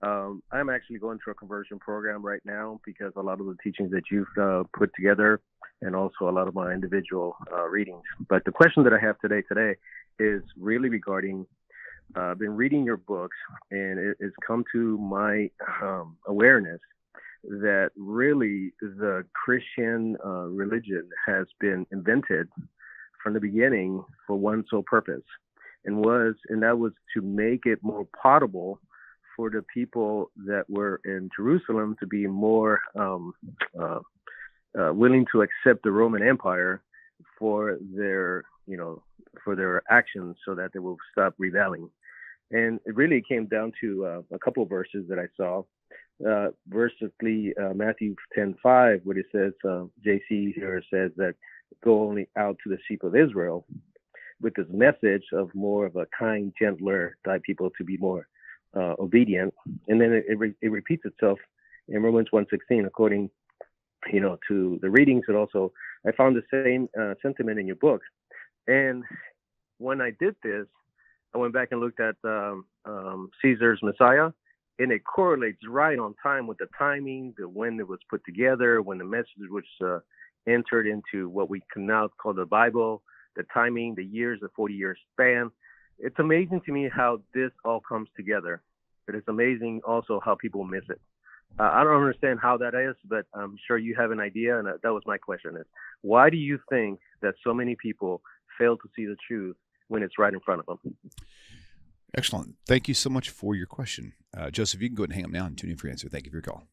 I'm actually going through a conversion program right now because a lot of the teachings that you've put together and also a lot of my individual readings. But the question that I have today is really regarding, I've been reading your books and it's come to my awareness that really the Christian religion has been invented from the beginning for one sole purpose, and that was to make it more palatable for the people that were in Jerusalem to be more willing to accept the Roman Empire for their actions, so that they will stop rebelling. And it really came down to a couple of verses that I saw. Vertically, Matthew 10:5, where it says, JC here says that go only out to the sheep of Israel, with this message of more of a kind, gentler type people to be more obedient. And then it repeats itself in Romans 1:16, according to the readings. And also I found the same sentiment in your book. And when I did this, I went back and looked at Caesar's Messiah, and it correlates right on time with the timing, the when it was put together, when the message was entered into what we can now call the Bible, the timing, the years, the 40-year span. It's amazing to me how this all comes together. But it's amazing also how people miss it. I don't understand how that is, but I'm sure you have an idea, and that was my question. Is why do you think that so many people fail to see the truth when it's right in front of them? Excellent. Thank you so much for your question. Joseph, you can go ahead and hang up now and tune in for your answer. Thank you for your call.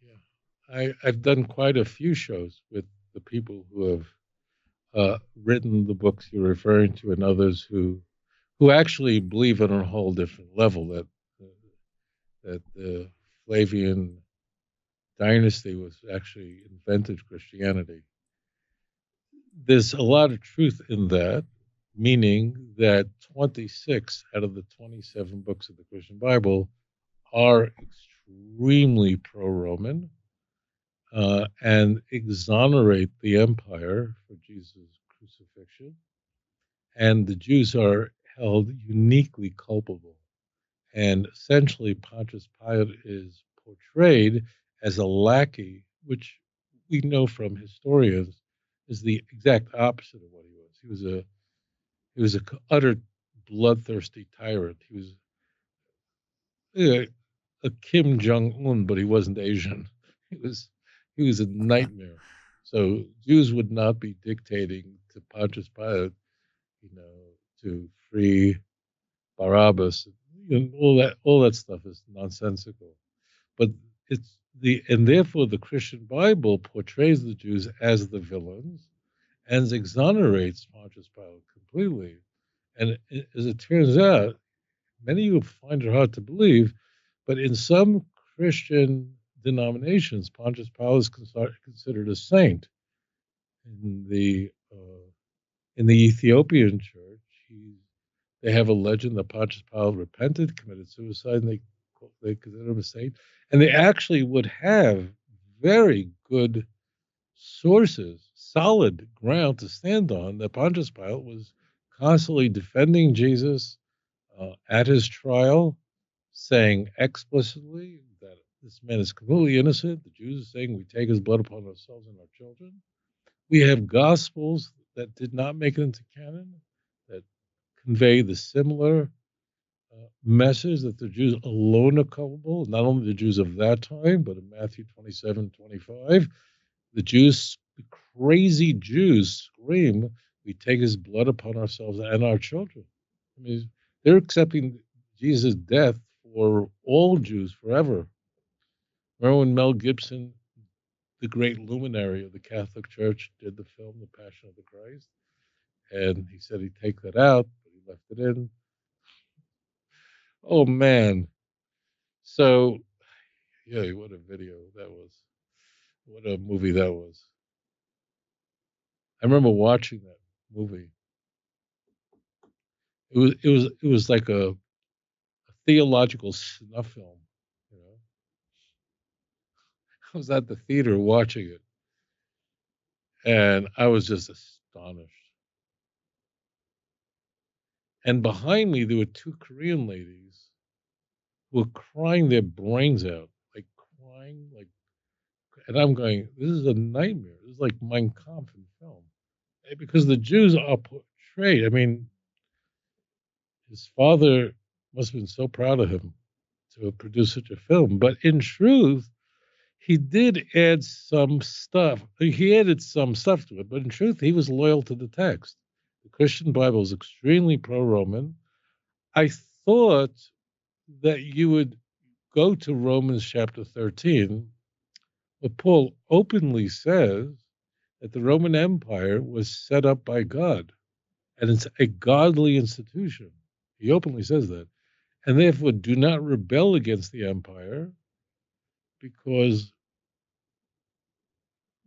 Yeah, I've done quite a few shows with the people who have written the books you're referring to, and others who actually believe on a whole different level that the Flavian dynasty was actually invented Christianity. There's a lot of truth in that, meaning that 26 out of the 27 books of the Christian Bible are extremely pro-Roman and exonerate the empire for Jesus' crucifixion. And the Jews are held uniquely culpable. And essentially, Pontius Pilate is portrayed as a lackey, which we know from historians is the exact opposite of what he was. He was a utter bloodthirsty tyrant. He was a Kim Jong Un, but he wasn't Asian. He was a nightmare. So Jews would not be dictating to Pontius Pilate, to free Barabbas. All that stuff is nonsensical. But and therefore the Christian Bible portrays the Jews as the villains and exonerates Pontius Pilate completely. And as it turns out, many will find it hard to believe, but in some Christian denominations, Pontius Pilate is considered a saint. In the Ethiopian church, they have a legend that Pontius Pilate repented, committed suicide, and they consider him a saint. And they actually would have very good sources, solid ground to stand on, that Pontius Pilate was constantly defending Jesus at his trial, saying explicitly that this man is completely innocent. The Jews are saying we take his blood upon ourselves and our children. We have gospels that did not make it into canon that convey the similar message that the Jews alone are culpable, not only the Jews of that time, but in Matthew 27:25, the crazy Jews scream, we take his blood upon ourselves and our children. I mean, they're accepting Jesus' death for all Jews forever. Remember when Mel Gibson, the great luminary of the Catholic Church, did the film The Passion of the Christ? And he said he'd take that out, but he left it in. Oh, man. So, yeah, what a video that was. What a movie that was. I remember watching that movie. It was like a theological snuff film, you know. I was at the theater watching it, and I was just astonished. And behind me, there were two Korean ladies who were crying their brains out, like crying, like. And I'm going, this is a nightmare. This is like Mein Kampf in film, because the Jews are portrayed. I mean, his father must have been so proud of him to have produced such a film. But in truth, he did add some stuff. He added some stuff to it, but in truth, he was loyal to the text. The Christian Bible is extremely pro-Roman. I thought that you would go to Romans chapter 13, where Paul openly says that the Roman Empire was set up by God, and it's a godly institution. He openly says that. And therefore, do not rebel against the empire, because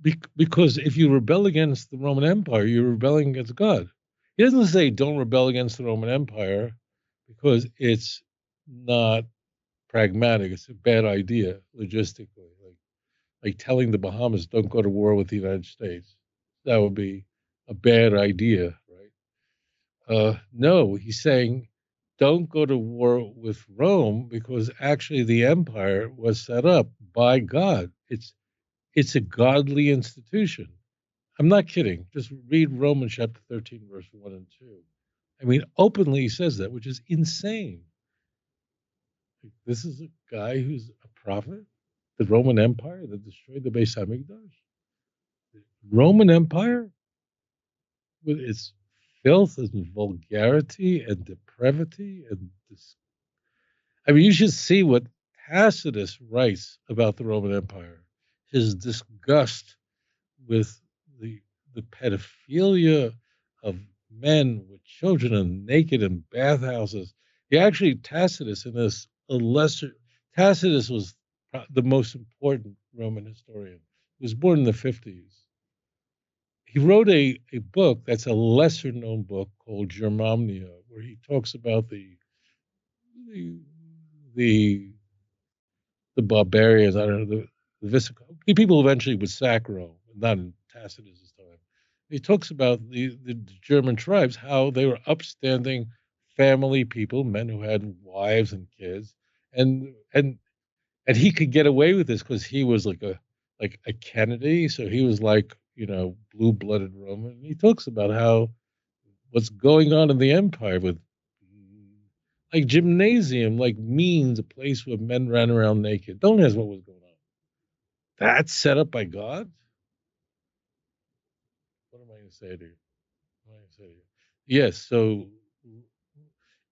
if you rebel against the Roman Empire, you're rebelling against God. He doesn't say don't rebel against the Roman Empire because it's not pragmatic. It's a bad idea logistically, like telling the Bahamas don't go to war with the United States. That would be a bad idea, right? No, he's saying don't go to war with Rome because actually the empire was set up by God. It's a godly institution. I'm not kidding. Just read Romans chapter 13, verse 1 and 2. I mean, openly he says that, which is insane. This is a guy who's a prophet. The Roman Empire that destroyed the Beis Hamikdash. The Roman Empire, with its filth and vulgarity and depravity and I mean, you should see what Tacitus writes about the Roman Empire. His disgust with the pedophilia of men with children and naked in bathhouses. He actually Tacitus Tacitus was the most important Roman historian. He was born in the 50s. He wrote a book that's a lesser known book called Germania, where he talks about the barbarians. I don't know the people eventually would sack Rome, not in Tacitus' time. He talks about the German tribes, how they were upstanding family people, men who had wives and kids, and And he could get away with this because he was like a Kennedy, so he was like, blue-blooded Roman. And he talks about how what's going on in the empire with like gymnasium, like means a place where men ran around naked. Don't ask what was going on. That's set up by God? What am I going to say to you? Yes, so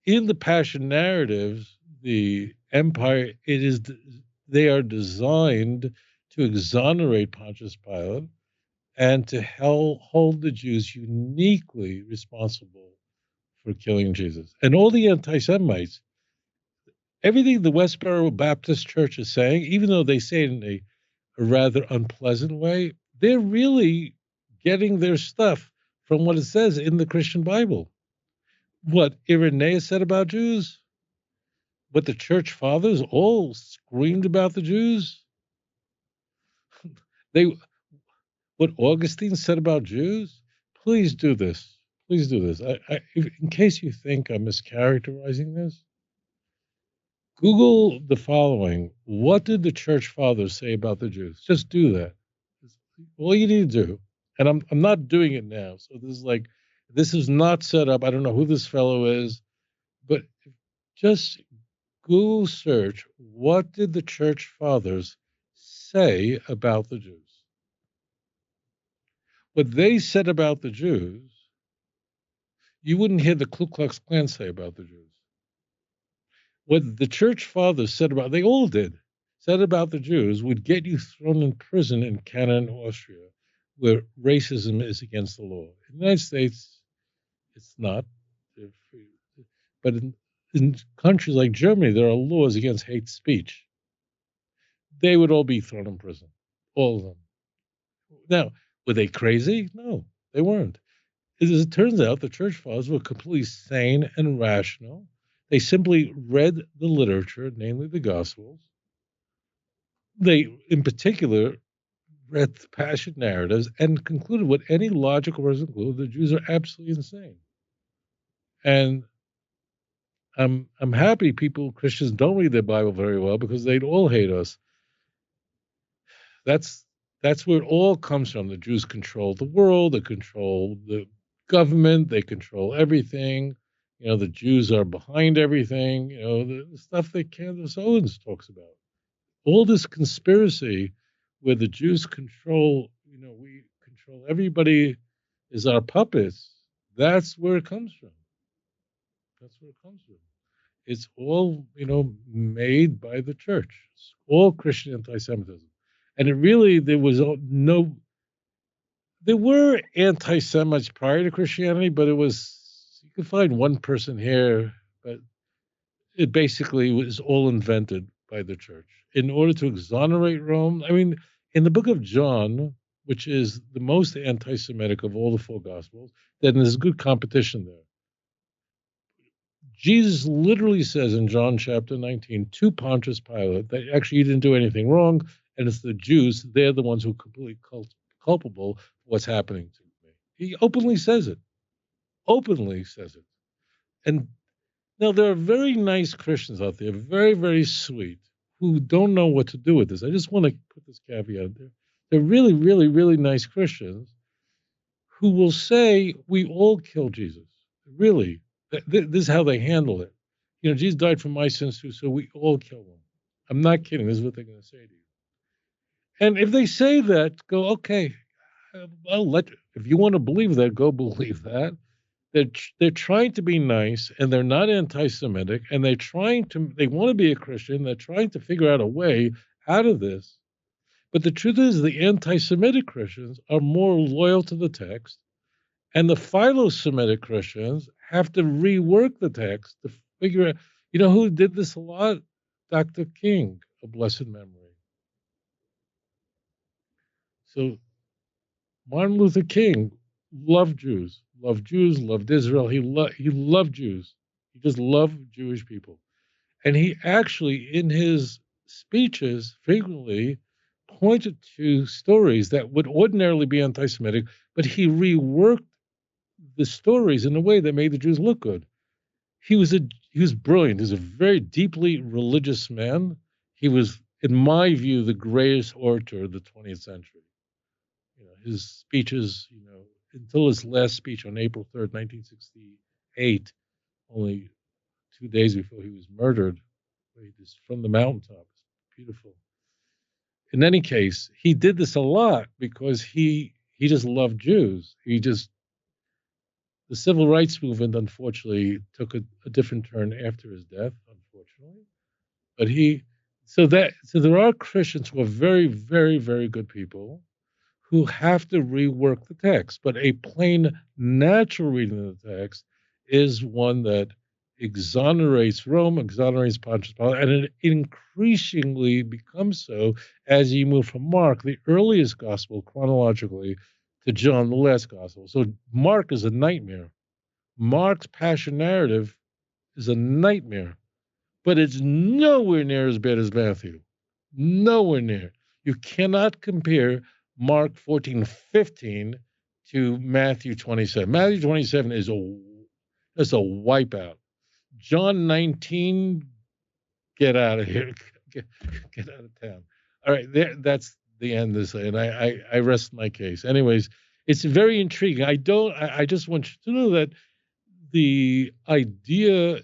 in the Passion narratives, the empire, they are designed to exonerate Pontius Pilate and to hold the Jews uniquely responsible for killing Jesus. And all the anti-Semites, everything the Westboro Baptist Church is saying, even though they say it in a rather unpleasant way, they're really getting their stuff from what it says in the Christian Bible. What Irenaeus said about Jews, what the church fathers all screamed about the Jews, what Augustine said about Jews. Please do this. Please do this. In case you think I'm mischaracterizing this, Google the following. What did the church fathers say about the Jews? Just do that. All you need to do. And I'm not doing it now. So this is not set up. I don't know who this fellow is, but just Google search, what did the church fathers say about the Jews? What they said about the Jews, you wouldn't hear the Ku Klux Klan say about the Jews. What the church fathers said about, they all said about the Jews would get you thrown in prison in Canada and Austria, where racism is against the law. In the United States, it's not. But in countries like Germany, there are laws against hate speech. They would all be thrown in prison, all of them. Now, were they crazy? No, they weren't. As it turns out, the church fathers were completely sane and rational. They simply read the literature, namely the Gospels. They, in particular, read the Passion narratives and concluded what any logical person concluded: the Jews are absolutely insane. And I'm happy Christians don't read their Bible very well, because they'd all hate us. That's where it all comes from. The Jews control the world, they control the government, they control everything. The Jews are behind everything. The stuff that Candace Owens talks about. All this conspiracy where the Jews control, we control everybody, is our puppets. That's where it comes from. It's all, made by the church. It's all Christian anti-Semitism. And there were anti-Semites prior to Christianity, but you could find one person here, but it basically was all invented by the church in order to exonerate Rome. I mean, in the book of John, which is the most anti-Semitic of all the four Gospels, then there's good competition there. Jesus literally says in John chapter 19 to Pontius Pilate that actually you didn't do anything wrong, and it's the Jews, they're the ones who are completely culpable for what's happening to me. He openly says it. And now there are very nice Christians out there, very, very sweet, who don't know what to do with this. I just want to put this caveat there. They're really, really, really nice Christians who will say, we all kill Jesus. Really. This is how they handle it. Jesus died for my sins too, so we all kill him. I'm not kidding. This is what they're going to say to you. And if they say that, go, okay, if you want to believe that, go believe that. They're trying to be nice, and they're not anti-Semitic, and they want to be a Christian. They're trying to figure out a way out of this. But the truth is, the anti-Semitic Christians are more loyal to the text, and the philo-Semitic Christians have to rework the text to figure out. You know who did this a lot? Dr. King, of blessed memory. So Martin Luther King loved Jews, loved Israel. He loved Jews. He just loved Jewish people. And he actually, in his speeches, frequently pointed to stories that would ordinarily be anti-Semitic, but he reworked the stories in a way that made the Jews look good. He was brilliant. He was a very deeply religious man. He was in my view, the greatest orator of the 20th century. His speeches, until his last speech on April 3rd, 1968, only 2 days before he was murdered, from the mountaintops. Beautiful. In any case, he did this a lot because he just loved Jews. The civil rights movement, unfortunately, took a different turn after his death, unfortunately. But so there are Christians who are very, very, very good people who have to rework the text. But a plain natural reading of the text is one that exonerates Rome, exonerates Pontius Pilate, and it increasingly becomes so as you move from Mark, the earliest gospel chronologically, to John, the last gospel. So Mark is a nightmare. Mark's passion narrative is a nightmare, but it's nowhere near as bad as Matthew. Nowhere near. You cannot compare Mark 14:15 to Matthew 27. Matthew 27 is a wipeout. John 19, get out of here. Get out of town. All right, that's the end of this, and I rest my case. Anyways, it's very intriguing. I just want you to know that the idea,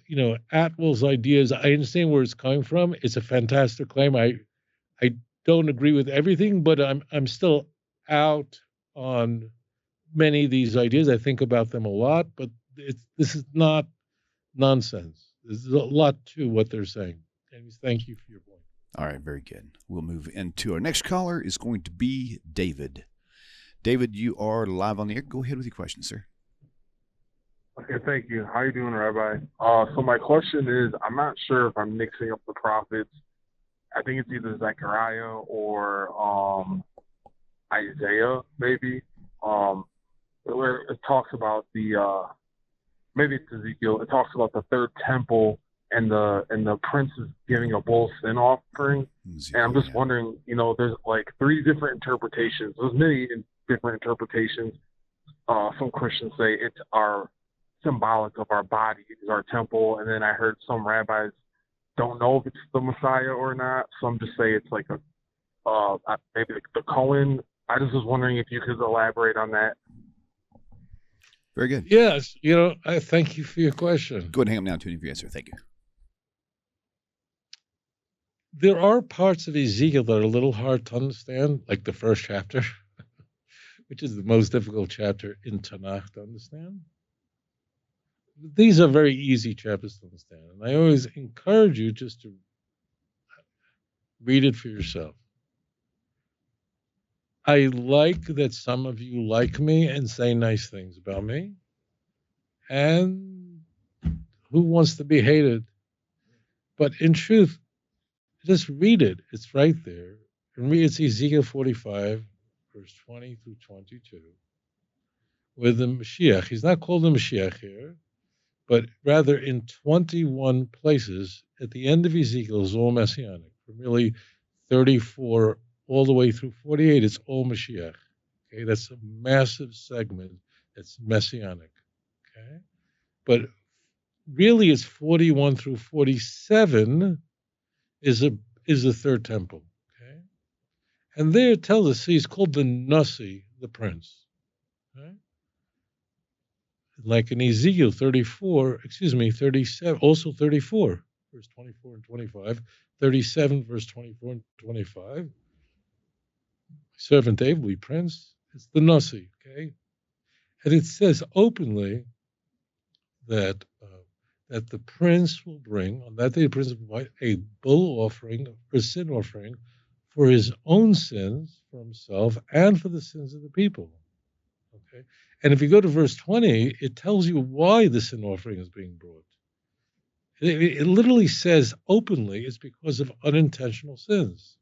Atwell's ideas, I understand where it's coming from. It's a fantastic claim. I don't agree with everything, but I'm still out on many of these ideas. I think about them a lot, but this is not nonsense. There's a lot to what they're saying. Anyways, thank you for your point. All right, very good. We'll move into our next caller is going to be David. David, you are live on the air. Go ahead with your question, sir. Okay, thank you. How you doing, Rabbi? So my question is, I'm not sure if I'm mixing up the prophets. I think it's either Zechariah or Isaiah, maybe, where it talks about maybe it's Ezekiel. It talks about the third temple and the prince is giving a bull sin offering. And I'm just wondering, there's like 3 different interpretations. There's many different interpretations. Some Christians say it's our symbolic of our body, is our temple, and then I heard some rabbis don't know if it's the Messiah or not. Some just say it's like maybe the Cohen. I just was wondering if you could elaborate on that. Very good. Yes, I thank you for your question. Go ahead and hang up now and tune in for your answer. Thank you. There are parts of Ezekiel that are a little hard to understand, like the first chapter, which is the most difficult chapter in Tanakh to understand. These are very easy chapters to understand, and I always encourage you just to read it for yourself. I like that some of you like me and say nice things about me, and who wants to be hated? But in truth, just read it. It's right there. And it's Ezekiel 45, verse 20 through 22, with the Mashiach. He's not called the Mashiach here, but rather in 21 places at the end of Ezekiel is all messianic. From really 34 all the way through 48, it's all Mashiach. Okay, that's a massive segment that's messianic. Okay, but really it's 41 through 47 is the third temple. Okay, and there it tells us he's called the Nasi, the prince. Okay? Like in Ezekiel 37, also 34, verse 24 and 25, 37, verse 24 and 25. Servant David will be prince. It's the Nasi, okay? And it says openly that the prince will bring, on that day the prince will provide a bull offering, or sin offering, for his own sins, for himself, and for the sins of the people. Okay? And if you go to verse 20, it tells you why the sin offering is being brought. It literally says openly it's because of unintentional sins.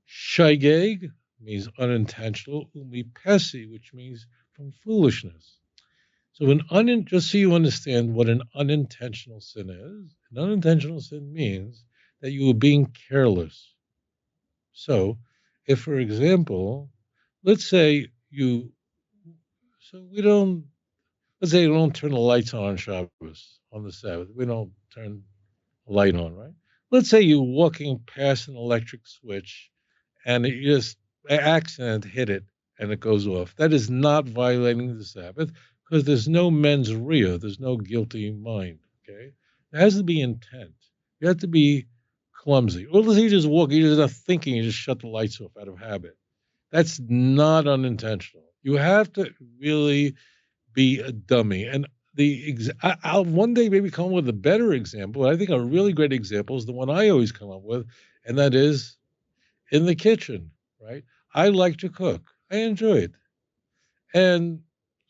Shaygeg means unintentional, umipesi, which means from foolishness. So just so you understand what an unintentional sin is, an unintentional sin means that you are being careless. So if, for example, let's say you don't turn the lights on Shabbos, on the Sabbath. We don't turn a light on, right? let's say you're walking past an electric switch and it just an accident hit it and it goes off. That is not violating the Sabbath because there's no mens rea, there's no guilty mind. Okay, there has to be intent. You have to be clumsy. Or let's say you just walk, you're just not thinking, you just shut the lights off out of habit. That's not unintentional. You have to really be a dummy. And I'll one day maybe come up with a better example. I think a really great example is the one I always come up with, and that is in the kitchen, right? I like to cook. I enjoy it. And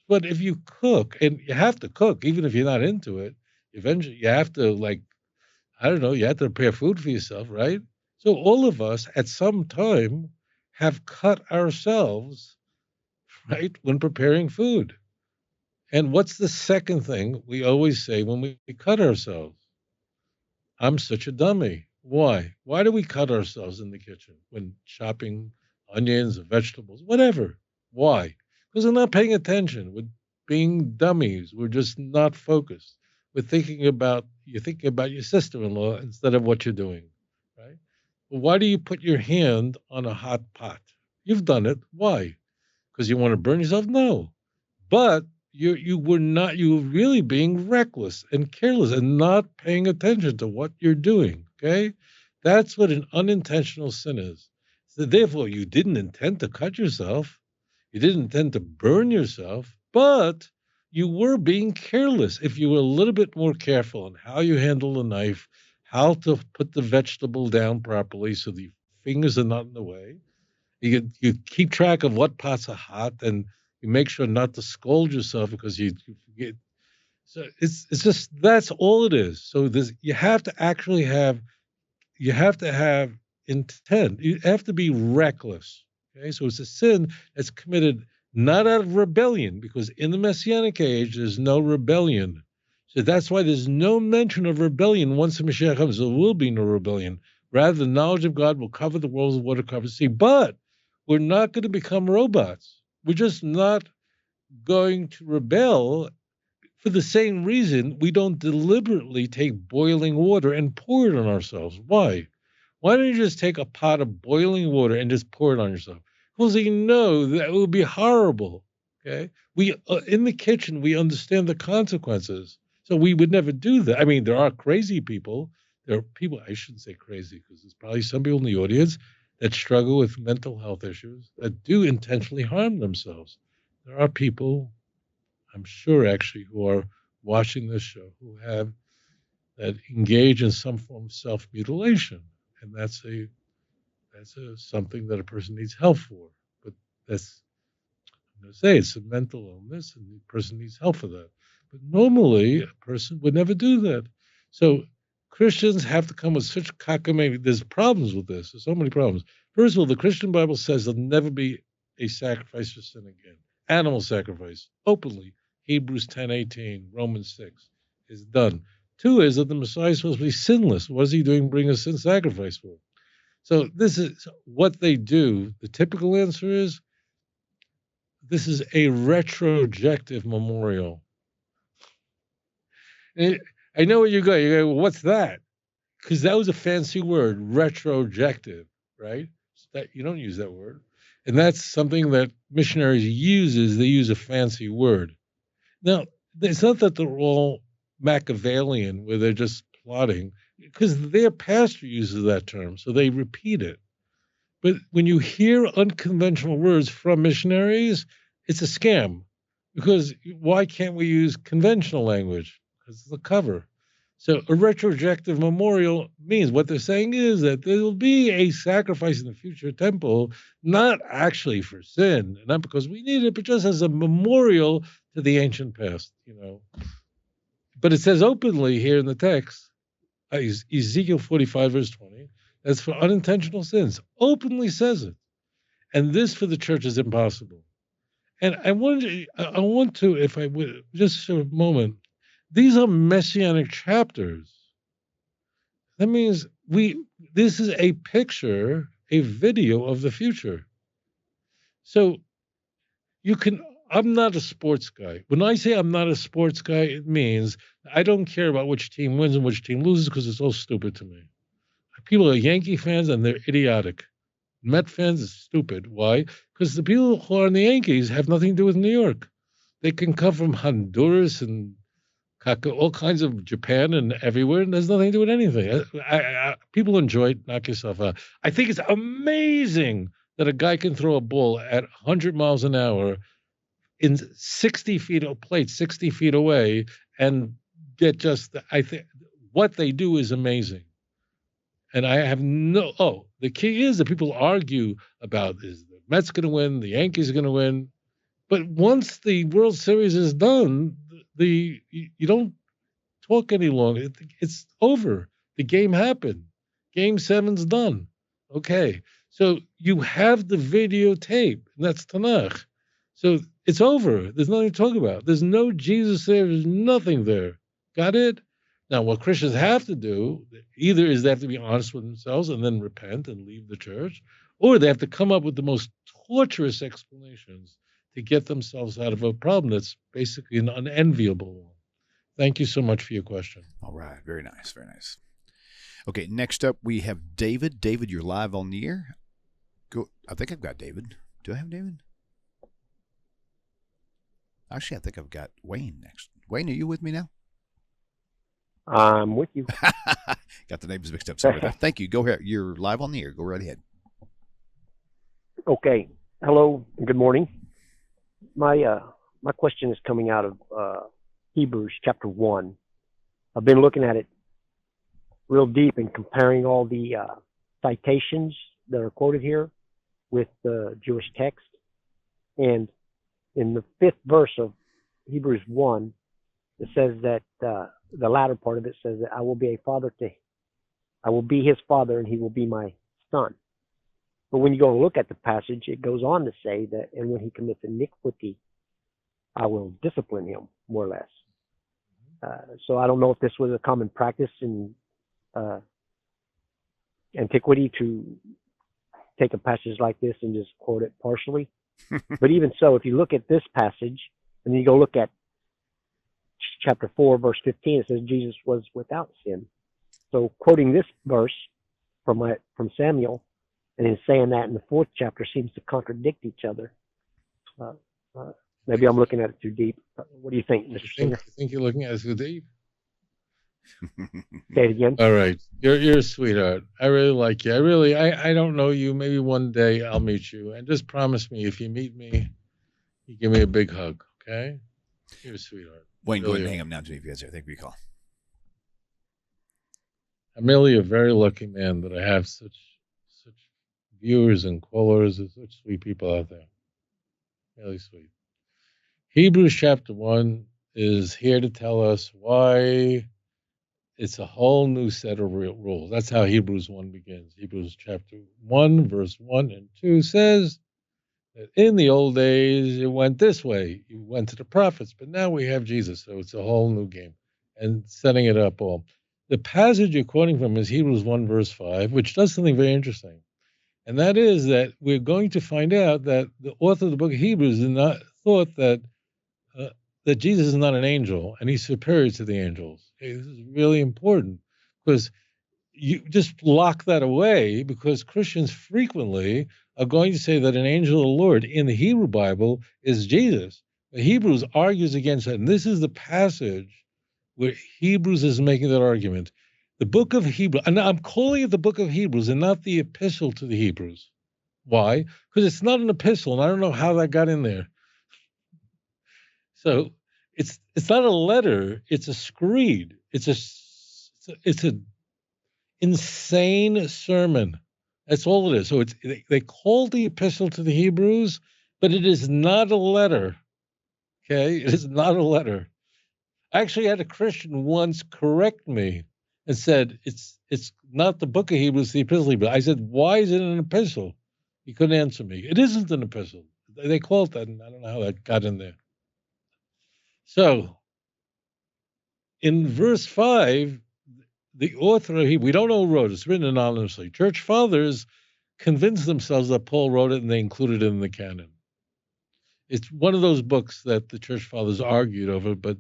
but if you cook, and you have to cook, even if you're not into it, eventually you have to like, I don't know, you have to prepare food for yourself, right? So all of us at some time have cut ourselves, right, when preparing food. And what's the second thing we always say when we cut ourselves? I'm such a dummy. Why? Why do we cut ourselves in the kitchen when chopping onions or vegetables, whatever? Why? Because we're not paying attention. We're being dummies. We're just not focused. You're thinking about your sister-in-law instead of what you're doing, right? Well, why do you put your hand on a hot pot? You've done it. Why? Because you want to burn yourself? No. But you were really being reckless and careless and not paying attention to what you're doing. Okay, that's what an unintentional sin is. So therefore, you didn't intend to cut yourself, you didn't intend to burn yourself, but you were being careless. If you were a little bit more careful on how you handle the knife, how to put the vegetable down properly so the fingers are not in the way, you keep track of what pots are hot, and you make sure not to scold yourself because you forget. So it's just that's all it is. So this you have to have intent. You have to be reckless. Okay, so it's a sin that's committed not out of rebellion, because in the Messianic age there's no rebellion. So that's why there's no mention of rebellion once the Mashiach comes. There will be no rebellion. Rather, the knowledge of God will cover the world as water covers the sea. But we're not going to become robots. We're just not going to rebel for the same reason we don't deliberately take boiling water and pour it on ourselves. Why? Why don't you just take a pot of boiling water and just pour it on yourself? Because you know that would be horrible. Okay, we in the kitchen we understand the consequences, so we would never do that. I mean, there are crazy people. There are people, I shouldn't say crazy because there's probably some people in the audience that struggle with mental health issues that do intentionally harm themselves. There are people, I'm sure actually, who are watching this show who have that engage in some form of self-mutilation, and that's something that a person needs help for. But that's, I'm going to say, it's a mental illness, and the person needs help for that. But normally, a person would never do that. So Christians have to come with such cockamamie. There's problems with this. There's so many problems. First of all, the Christian Bible says there'll never be a sacrifice for sin again. Animal sacrifice, openly. Hebrews 10:18, Romans 6 is done. Two is that the Messiah is supposed to be sinless. What is he doing bringing a sin sacrifice for? So this is what they do. The typical answer is this is a retrojective memorial. I know where you go. You go, well, what's that? Because that was a fancy word, retrojective, right? That you don't use that word. And that's something that missionaries uses. They use a fancy word. Now, it's not that they're all Machiavellian, where they're just plotting, because their pastor uses that term, so they repeat it. But when you hear unconventional words from missionaries, it's a scam. Because why can't we use conventional language? Because it's the cover. So a retrojective memorial means what they're saying is that there will be a sacrifice in the future temple, not actually for sin, not because we need it, but just as a memorial to the ancient past, you know. But it says openly here in the text, Ezekiel 45, verse 20, that's for unintentional sins. Openly says it. And this for the church is impossible. And I want to, if I would, just for a moment, these are messianic chapters. That means this is a picture, a video of the future. So I'm not a sports guy. When I say I'm not a sports guy, it means I don't care about which team wins and which team loses because it's all stupid to me. people are Yankee fans and they're idiotic. Met fans is stupid. Why? Because the people who are in the Yankees have nothing to do with New York. They can come from Honduras and all kinds of Japan and everywhere, and there's nothing to do with anything. People enjoy it. Knock yourself out. I think it's amazing that a guy can throw a ball at 100 miles an hour in 60 feet of plate, 60 feet away, and get just. I think what they do is amazing. And I have the key is that people argue about is the Mets going to win, the Yankees are going to win, but once the World Series is done, you don't talk any longer. It's over. The game happened. Game 7's done. Okay, so you have the videotape, and that's Tanakh. So it's over. There's nothing to talk about. There's no Jesus there. There's nothing there. Got it? Now, what Christians have to do, either is they have to be honest with themselves and then repent and leave the church, or they have to come up with the most torturous explanations to get themselves out of a problem that's basically an unenviable one. Thank you so much for your question. All right. Very nice. Very nice. Okay, next up we have David. David, you're live on the air. Go. I think I've got David. Do I have David? Actually, I think I've got Wayne next. Wayne, are you with me now? I'm with you. Got the names mixed up somewhere. Thank you. Go ahead. You're live on the air. Go right ahead. Okay. Hello. Good morning. My question is coming out of Hebrews chapter 1. I've been looking at it real deep and comparing all the citations that are quoted here with the Jewish text. And in the 5th verse of Hebrews 1, it says that the latter part of it says that I will be his father and he will be my son. But when you go and look at the passage, it goes on to say that, and when he commits iniquity, I will discipline him, more or less. So I don't know if this was a common practice in antiquity to take a passage like this and just quote it partially. But even so, if you look at this passage and then you go look at chapter 4, verse 15, it says Jesus was without sin. So quoting this verse from Samuel and then saying that in the 4th chapter seems to contradict each other. Maybe I'm looking at it too deep. What do you think, Mr. Singer? I think you're looking at it too deep. Say it again. All right. You're a sweetheart. I really like you. I don't know you. Maybe one day I'll meet you. And just promise me if you meet me, you give me a big hug, okay? You're a sweetheart. Wayne, go ahead and hang up now to me if you guys are. Thank you for your call. I'm really a very lucky man that I have such viewers and callers and such sweet people out there. Really sweet. Hebrews chapter 1 is here to tell us why it's a whole new set of rules. That's how Hebrews 1 begins. Hebrews chapter 1, verse 1 and 2 says that in the old days it went this way. You went to the prophets, but now we have Jesus, so it's a whole new game. And setting it up all. The passage you're quoting from is Hebrews 1, verse 5, which does something very interesting. And that is that we're going to find out that the author of the book of Hebrews did not thought that Jesus is not an angel and he's superior to the angels. Okay, this is really important because you just lock that away, because Christians frequently are going to say that an angel of the Lord in the Hebrew Bible is Jesus. But Hebrews argues against that. And this is the passage where Hebrews is making that argument. The book of Hebrews, and I'm calling it the book of Hebrews and not the epistle to the Hebrews. Why? Because it's not an epistle, and I don't know how that got in there. So it's not a letter, it's a screed. It's a insane sermon. That's all it is. So they call the epistle to the Hebrews, but it is not a letter. Okay? It is not a letter. I actually had a Christian once correct me and said, it's not the book of Hebrews, the epistle of Hebrews. I said, why is it an epistle? He couldn't answer me. It isn't an epistle. They call it that, and I don't know how that got in there. So, in verse 5, the author of Hebrews, we don't know who wrote it. It's written anonymously. Church fathers convinced themselves that Paul wrote it, and they included it in the canon. It's one of those books that the church fathers argued over, but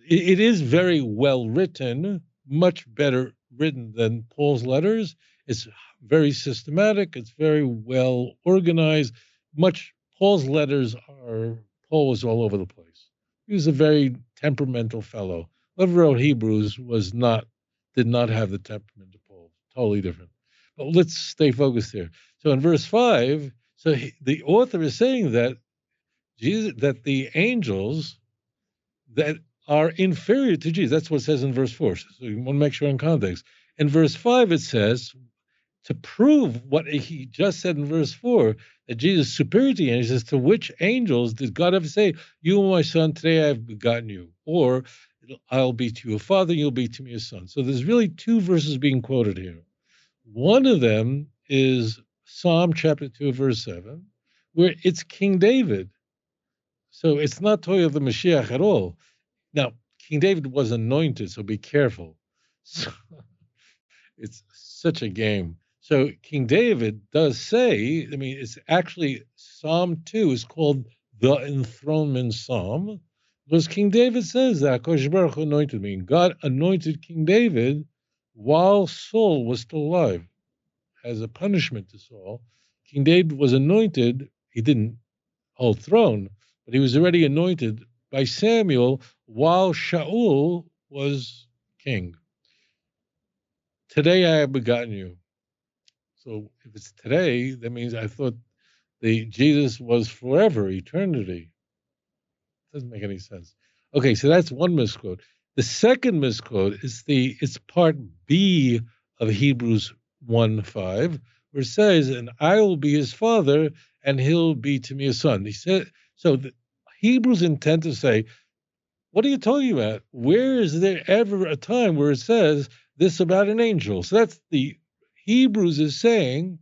it is very well written, much better written than Paul's letters. It's very systematic. It's very well organized. Paul's letters Paul was all over the place. He was a very temperamental fellow. Whoever wrote Hebrews did not have the temperament of Paul. Totally different. But let's stay focused here. So in verse 5, the author is saying that that the angels that are inferior to Jesus. That's what it says in verse 4. So you want to make sure in context. In verse 5, it says, to prove what he just said in verse 4, that Jesus is superior to angels, says, to which angels did God ever say, you are my son, today I have begotten you? Or, I'll be to you a father, and you'll be to me a son. So there's really two verses being quoted here. One of them is Psalm chapter 2, verse 7, where it's King David. So it's not Toya the Mashiach at all. Now, King David was anointed, so be careful. So, it's such a game. So King David does say, it's actually Psalm 2 is called the enthronement psalm, because King David says that HaKadosh Baruch Hu anointed me. God anointed King David while Saul was still alive. As a punishment to Saul, King David was anointed. He didn't hold throne, but he was already anointed by Samuel while Shaul was king. Today I have begotten you. So if it's today, that means I thought Jesus was forever, eternity. Doesn't make any sense. Okay, so that's one misquote. The second misquote is it's part B of Hebrews 1:5, where it says, and I will be his father, and he'll be to me a son. He said, so the Hebrews intend to say, what are you talking about? Where is there ever a time where it says this about an angel? So that's the Hebrews is saying,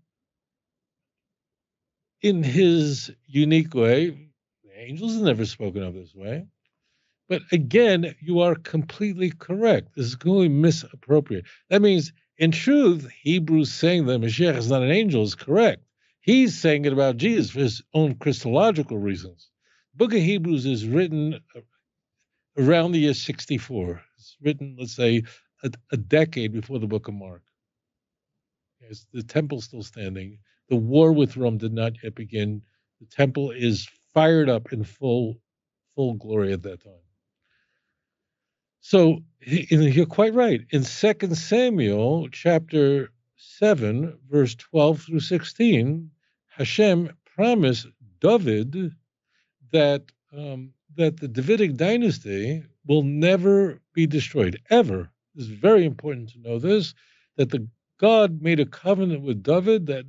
in his unique way, angels are never spoken of this way. But again, you are completely correct. This is completely misappropriate. That means, in truth, Hebrews saying that Mashiach is not an angel is correct. He's saying it about Jesus for his own Christological reasons. The book of Hebrews is written around the year 64. It's written, let's say, a decade before the book of Mark. Yes, the temple's still standing. The war with Rome did not yet begin. The temple is fired up in full glory at that time. So you're quite right. In 2 Samuel chapter 7, verse 12 through 16, Hashem promised David that that the Davidic dynasty will never be destroyed, ever. It's very important to know this, that God made a covenant with David that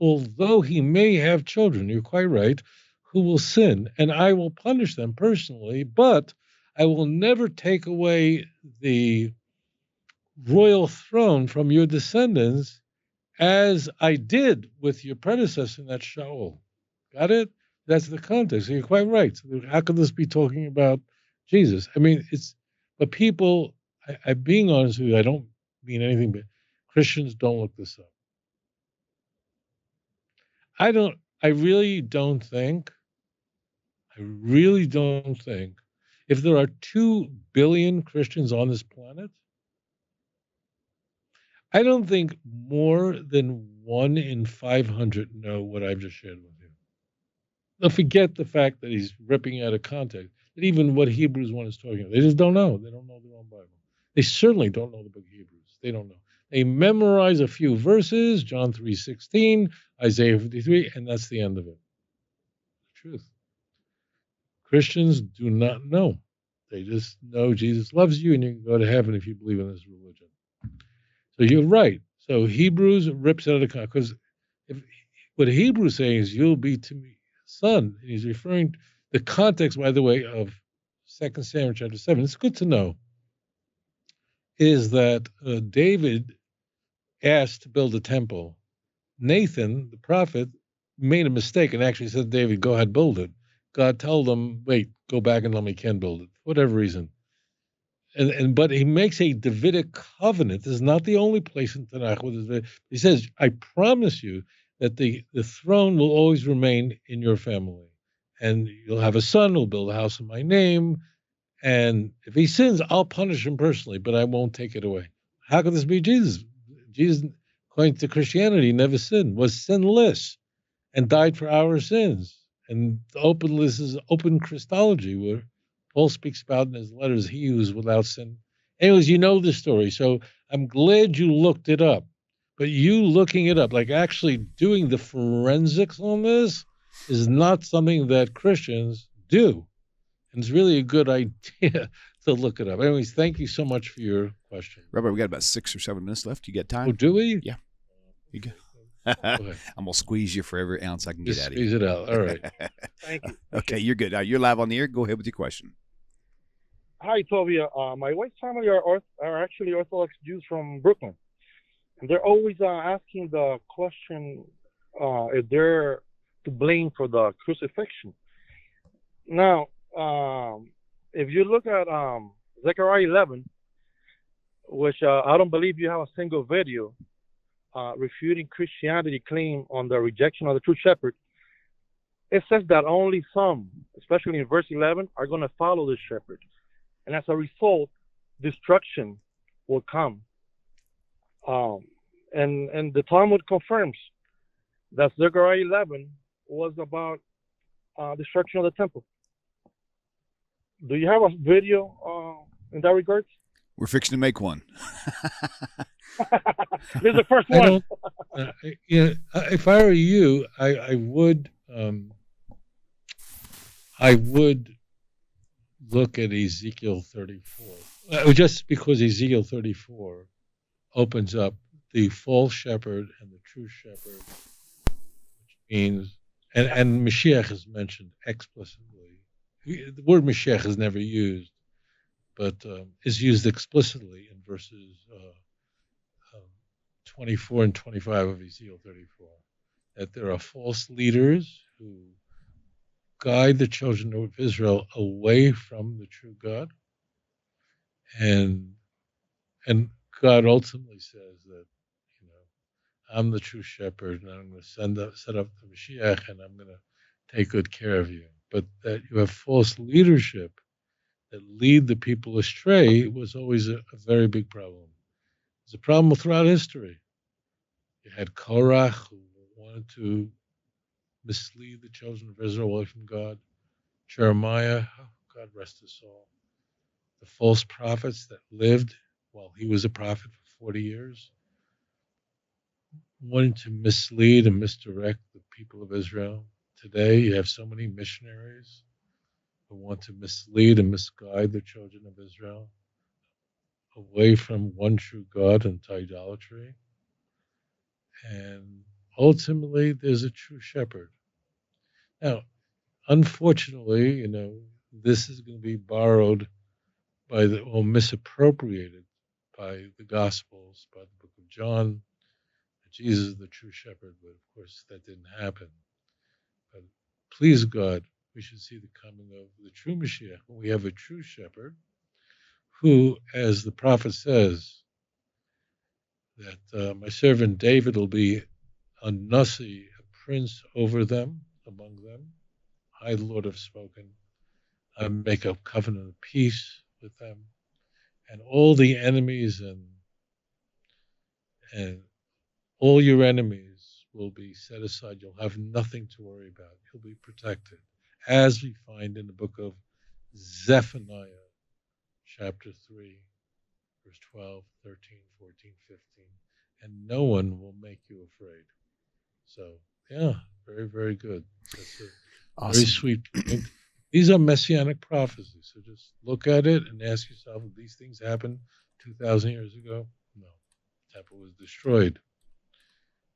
although he may have children, you're quite right, who will sin, and I will punish them personally, but I will never take away the royal throne from your descendants as I did with your predecessor, that's Shaul. Got it? That's the context. So you're quite right. So how could this be talking about Jesus? But people, I'm being honest with you, I don't mean anything, but Christians don't look this up. I really don't think, if there are 2 billion Christians on this planet, I don't think more than 1 in 500 know what I've just shared with you. Now forget the fact that he's ripping out of context, that even what Hebrews 1 is talking about. They just don't know. They don't know their own Bible. They certainly don't know the book of Hebrews. They don't know. They memorize a few verses, John 3:16, Isaiah 53, and that's the end of it. The truth. Christians do not know. They just know Jesus loves you and you can go to heaven if you believe in this religion. So you're right. So Hebrews rips out of the context, because what Hebrews is saying is, you'll be to me son. And he's referring to the context, by the way, of 2 Samuel chapter 7. It's good to know, is that David asked to build a temple. Nathan, the prophet, made a mistake and actually said, David, go ahead, build it. God told him, wait, go back and let me build it, for whatever reason. But he makes a Davidic covenant. This is not the only place in Tanakh where this. He says, I promise you that the throne will always remain in your family. And you'll have a son who'll build a house in my name. And if he sins, I'll punish him personally, but I won't take it away. how could this be Jesus? Jesus, according to Christianity, never sinned, was sinless, and died for our sins. And the openness is open Christology, where Paul speaks about in his letters, he who is without sin. Anyways, you know the story, so I'm glad you looked it up. But you looking it up, like actually doing the forensics on this, is not something that Christians do. And it's really a good idea to look it up. Anyways, thank you so much for your question. Rabbi, we got about 6 or 7 minutes left. You got time? Oh, do we? Yeah. You go. I'm going to squeeze you for every ounce I can Just get out of you. squeeze it out. All right. Thank you. Okay, you're good. Now, you're live on the air. Go ahead with your question. Hi, Tovia. My wife's family are actually Orthodox Jews from Brooklyn. And they're always asking the question if they're to blame for the crucifixion. Now, if you look at Zechariah 11, which I don't believe you have a single video refuting Christianity claim on the rejection of the true shepherd, it says that only some, especially in verse 11, are going to follow the shepherd. And as a result, destruction will come. And the Talmud confirms that Zechariah 11 was about destruction of the temple. Do you have a video in that regard? We're fixing to make one. This is the first one. If I were you, I would look at Ezekiel 34. Just because Ezekiel 34 opens up the false shepherd and the true shepherd, which means, and Mashiach is mentioned explicitly. The word Mashiach is never used, but is used explicitly in verses 24 and 25 of Ezekiel 34, that there are false leaders who guide the children of Israel away from the true God, and God ultimately says that, I'm the true shepherd, and I'm going to set up the Mashiach, and I'm going to take good care of you. But that you have false leadership that lead the people astray was always a very big problem. It's a problem throughout history. You had Korach, who wanted to mislead the children of Israel away from God. Jeremiah, God rest his soul. The false prophets that lived while he was a prophet for 40 years, wanting to mislead and misdirect the people of Israel. Today, you have so many missionaries who want to mislead and misguide the children of Israel away from one true God and to idolatry. And ultimately, there's a true shepherd. Now, unfortunately, this is going to be borrowed by or misappropriated by the Gospels, by the book of John. Jesus is the true shepherd, but of course that didn't happen. But please God, we should see the coming of the true Mashiach. We have a true shepherd who, as the prophet says, that my servant David will be a nasi, a prince over them, among them. I, the Lord, have spoken. I make a covenant of peace with them. And all the enemies and all your enemies will be set aside. You'll have nothing to worry about. You'll be protected, as we find in the book of Zephaniah, chapter 3, verse 12, 13, 14, 15. And no one will make you afraid. So, yeah, very, very good. That's a awesome. Very sweet point. These are messianic prophecies. So just look at it and ask yourself, if these things happened 2,000 years ago? No. The temple was destroyed.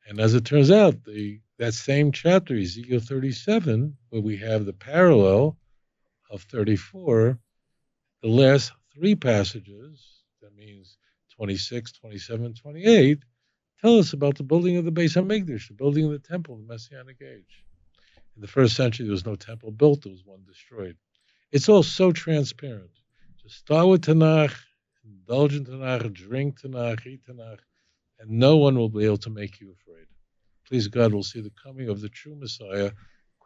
And as it turns out, that same chapter, Ezekiel 37, where we have the parallel of 34, the last three passages, that means 26, 27, 28, tell us about the building of the Beis HaMikdash, the building of the temple in the Messianic age. In the first century, there was no temple built. There was one destroyed. It's all so transparent. Just start with Tanakh, indulge in Tanakh, drink Tanakh, eat Tanakh, and no one will be able to make you afraid. Please God, we'll see the coming of the true Messiah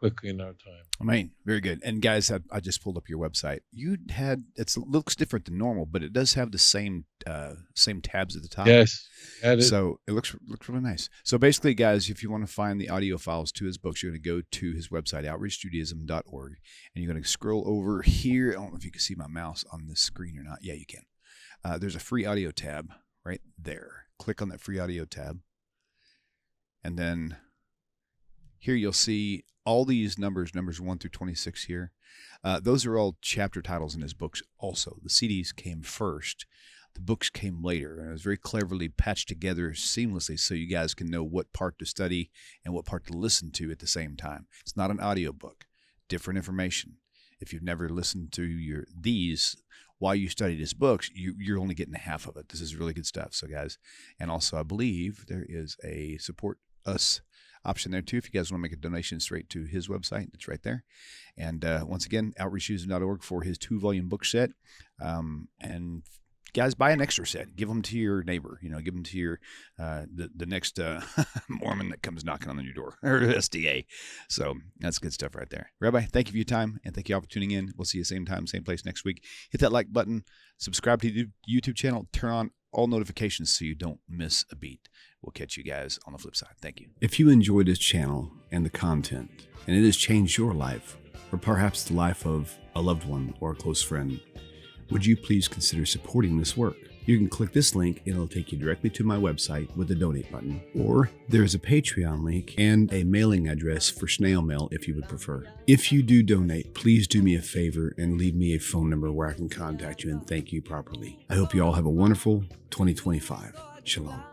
quickly in our time. I mean, very good. And guys, I just pulled up your website. It looks different than normal, but it does have the same tabs at the top. Yes. So it looks really nice. So basically, guys, if you want to find the audio files to his books, you're going to go to his website, outreachjudaism.org, and you're going to scroll over here. I don't know if you can see my mouse on this screen or not. Yeah, you can. There's a free audio tab right there. Click on that free audio tab. And then here you'll see all these numbers 1 through 26 here. Those are all chapter titles in his books also. The CDs came first. The books came later, and it was very cleverly patched together seamlessly so you guys can know what part to study and what part to listen to at the same time. It's not an audio book. Different information. If you've never listened to these while you studied his books, you're only getting half of it. This is really good stuff. So, guys, and also I believe there is a support us option there too. If you guys want to make a donation straight to his website, it's right there. And once again, outreachjudaism.org for his 2-volume book set. And guys, buy an extra set. Give them to your neighbor. Give them to your the next Mormon that comes knocking on your door, or SDA. So that's good stuff right there. Rabbi, thank you for your time, and thank you all for tuning in. We'll see you same time, same place next week. Hit that like button, subscribe to the YouTube channel, turn on all notifications so you don't miss a beat. We'll catch you guys on the flip side. Thank you. If you enjoy this channel and the content, and it has changed your life, or perhaps the life of a loved one or a close friend, would you please consider supporting this work? You can click this link and it'll take you directly to my website with the donate button. Or there's a Patreon link and a mailing address for snail mail if you would prefer. If you do donate, please do me a favor and leave me a phone number where I can contact you and thank you properly. I hope you all have a wonderful 2025. Shalom.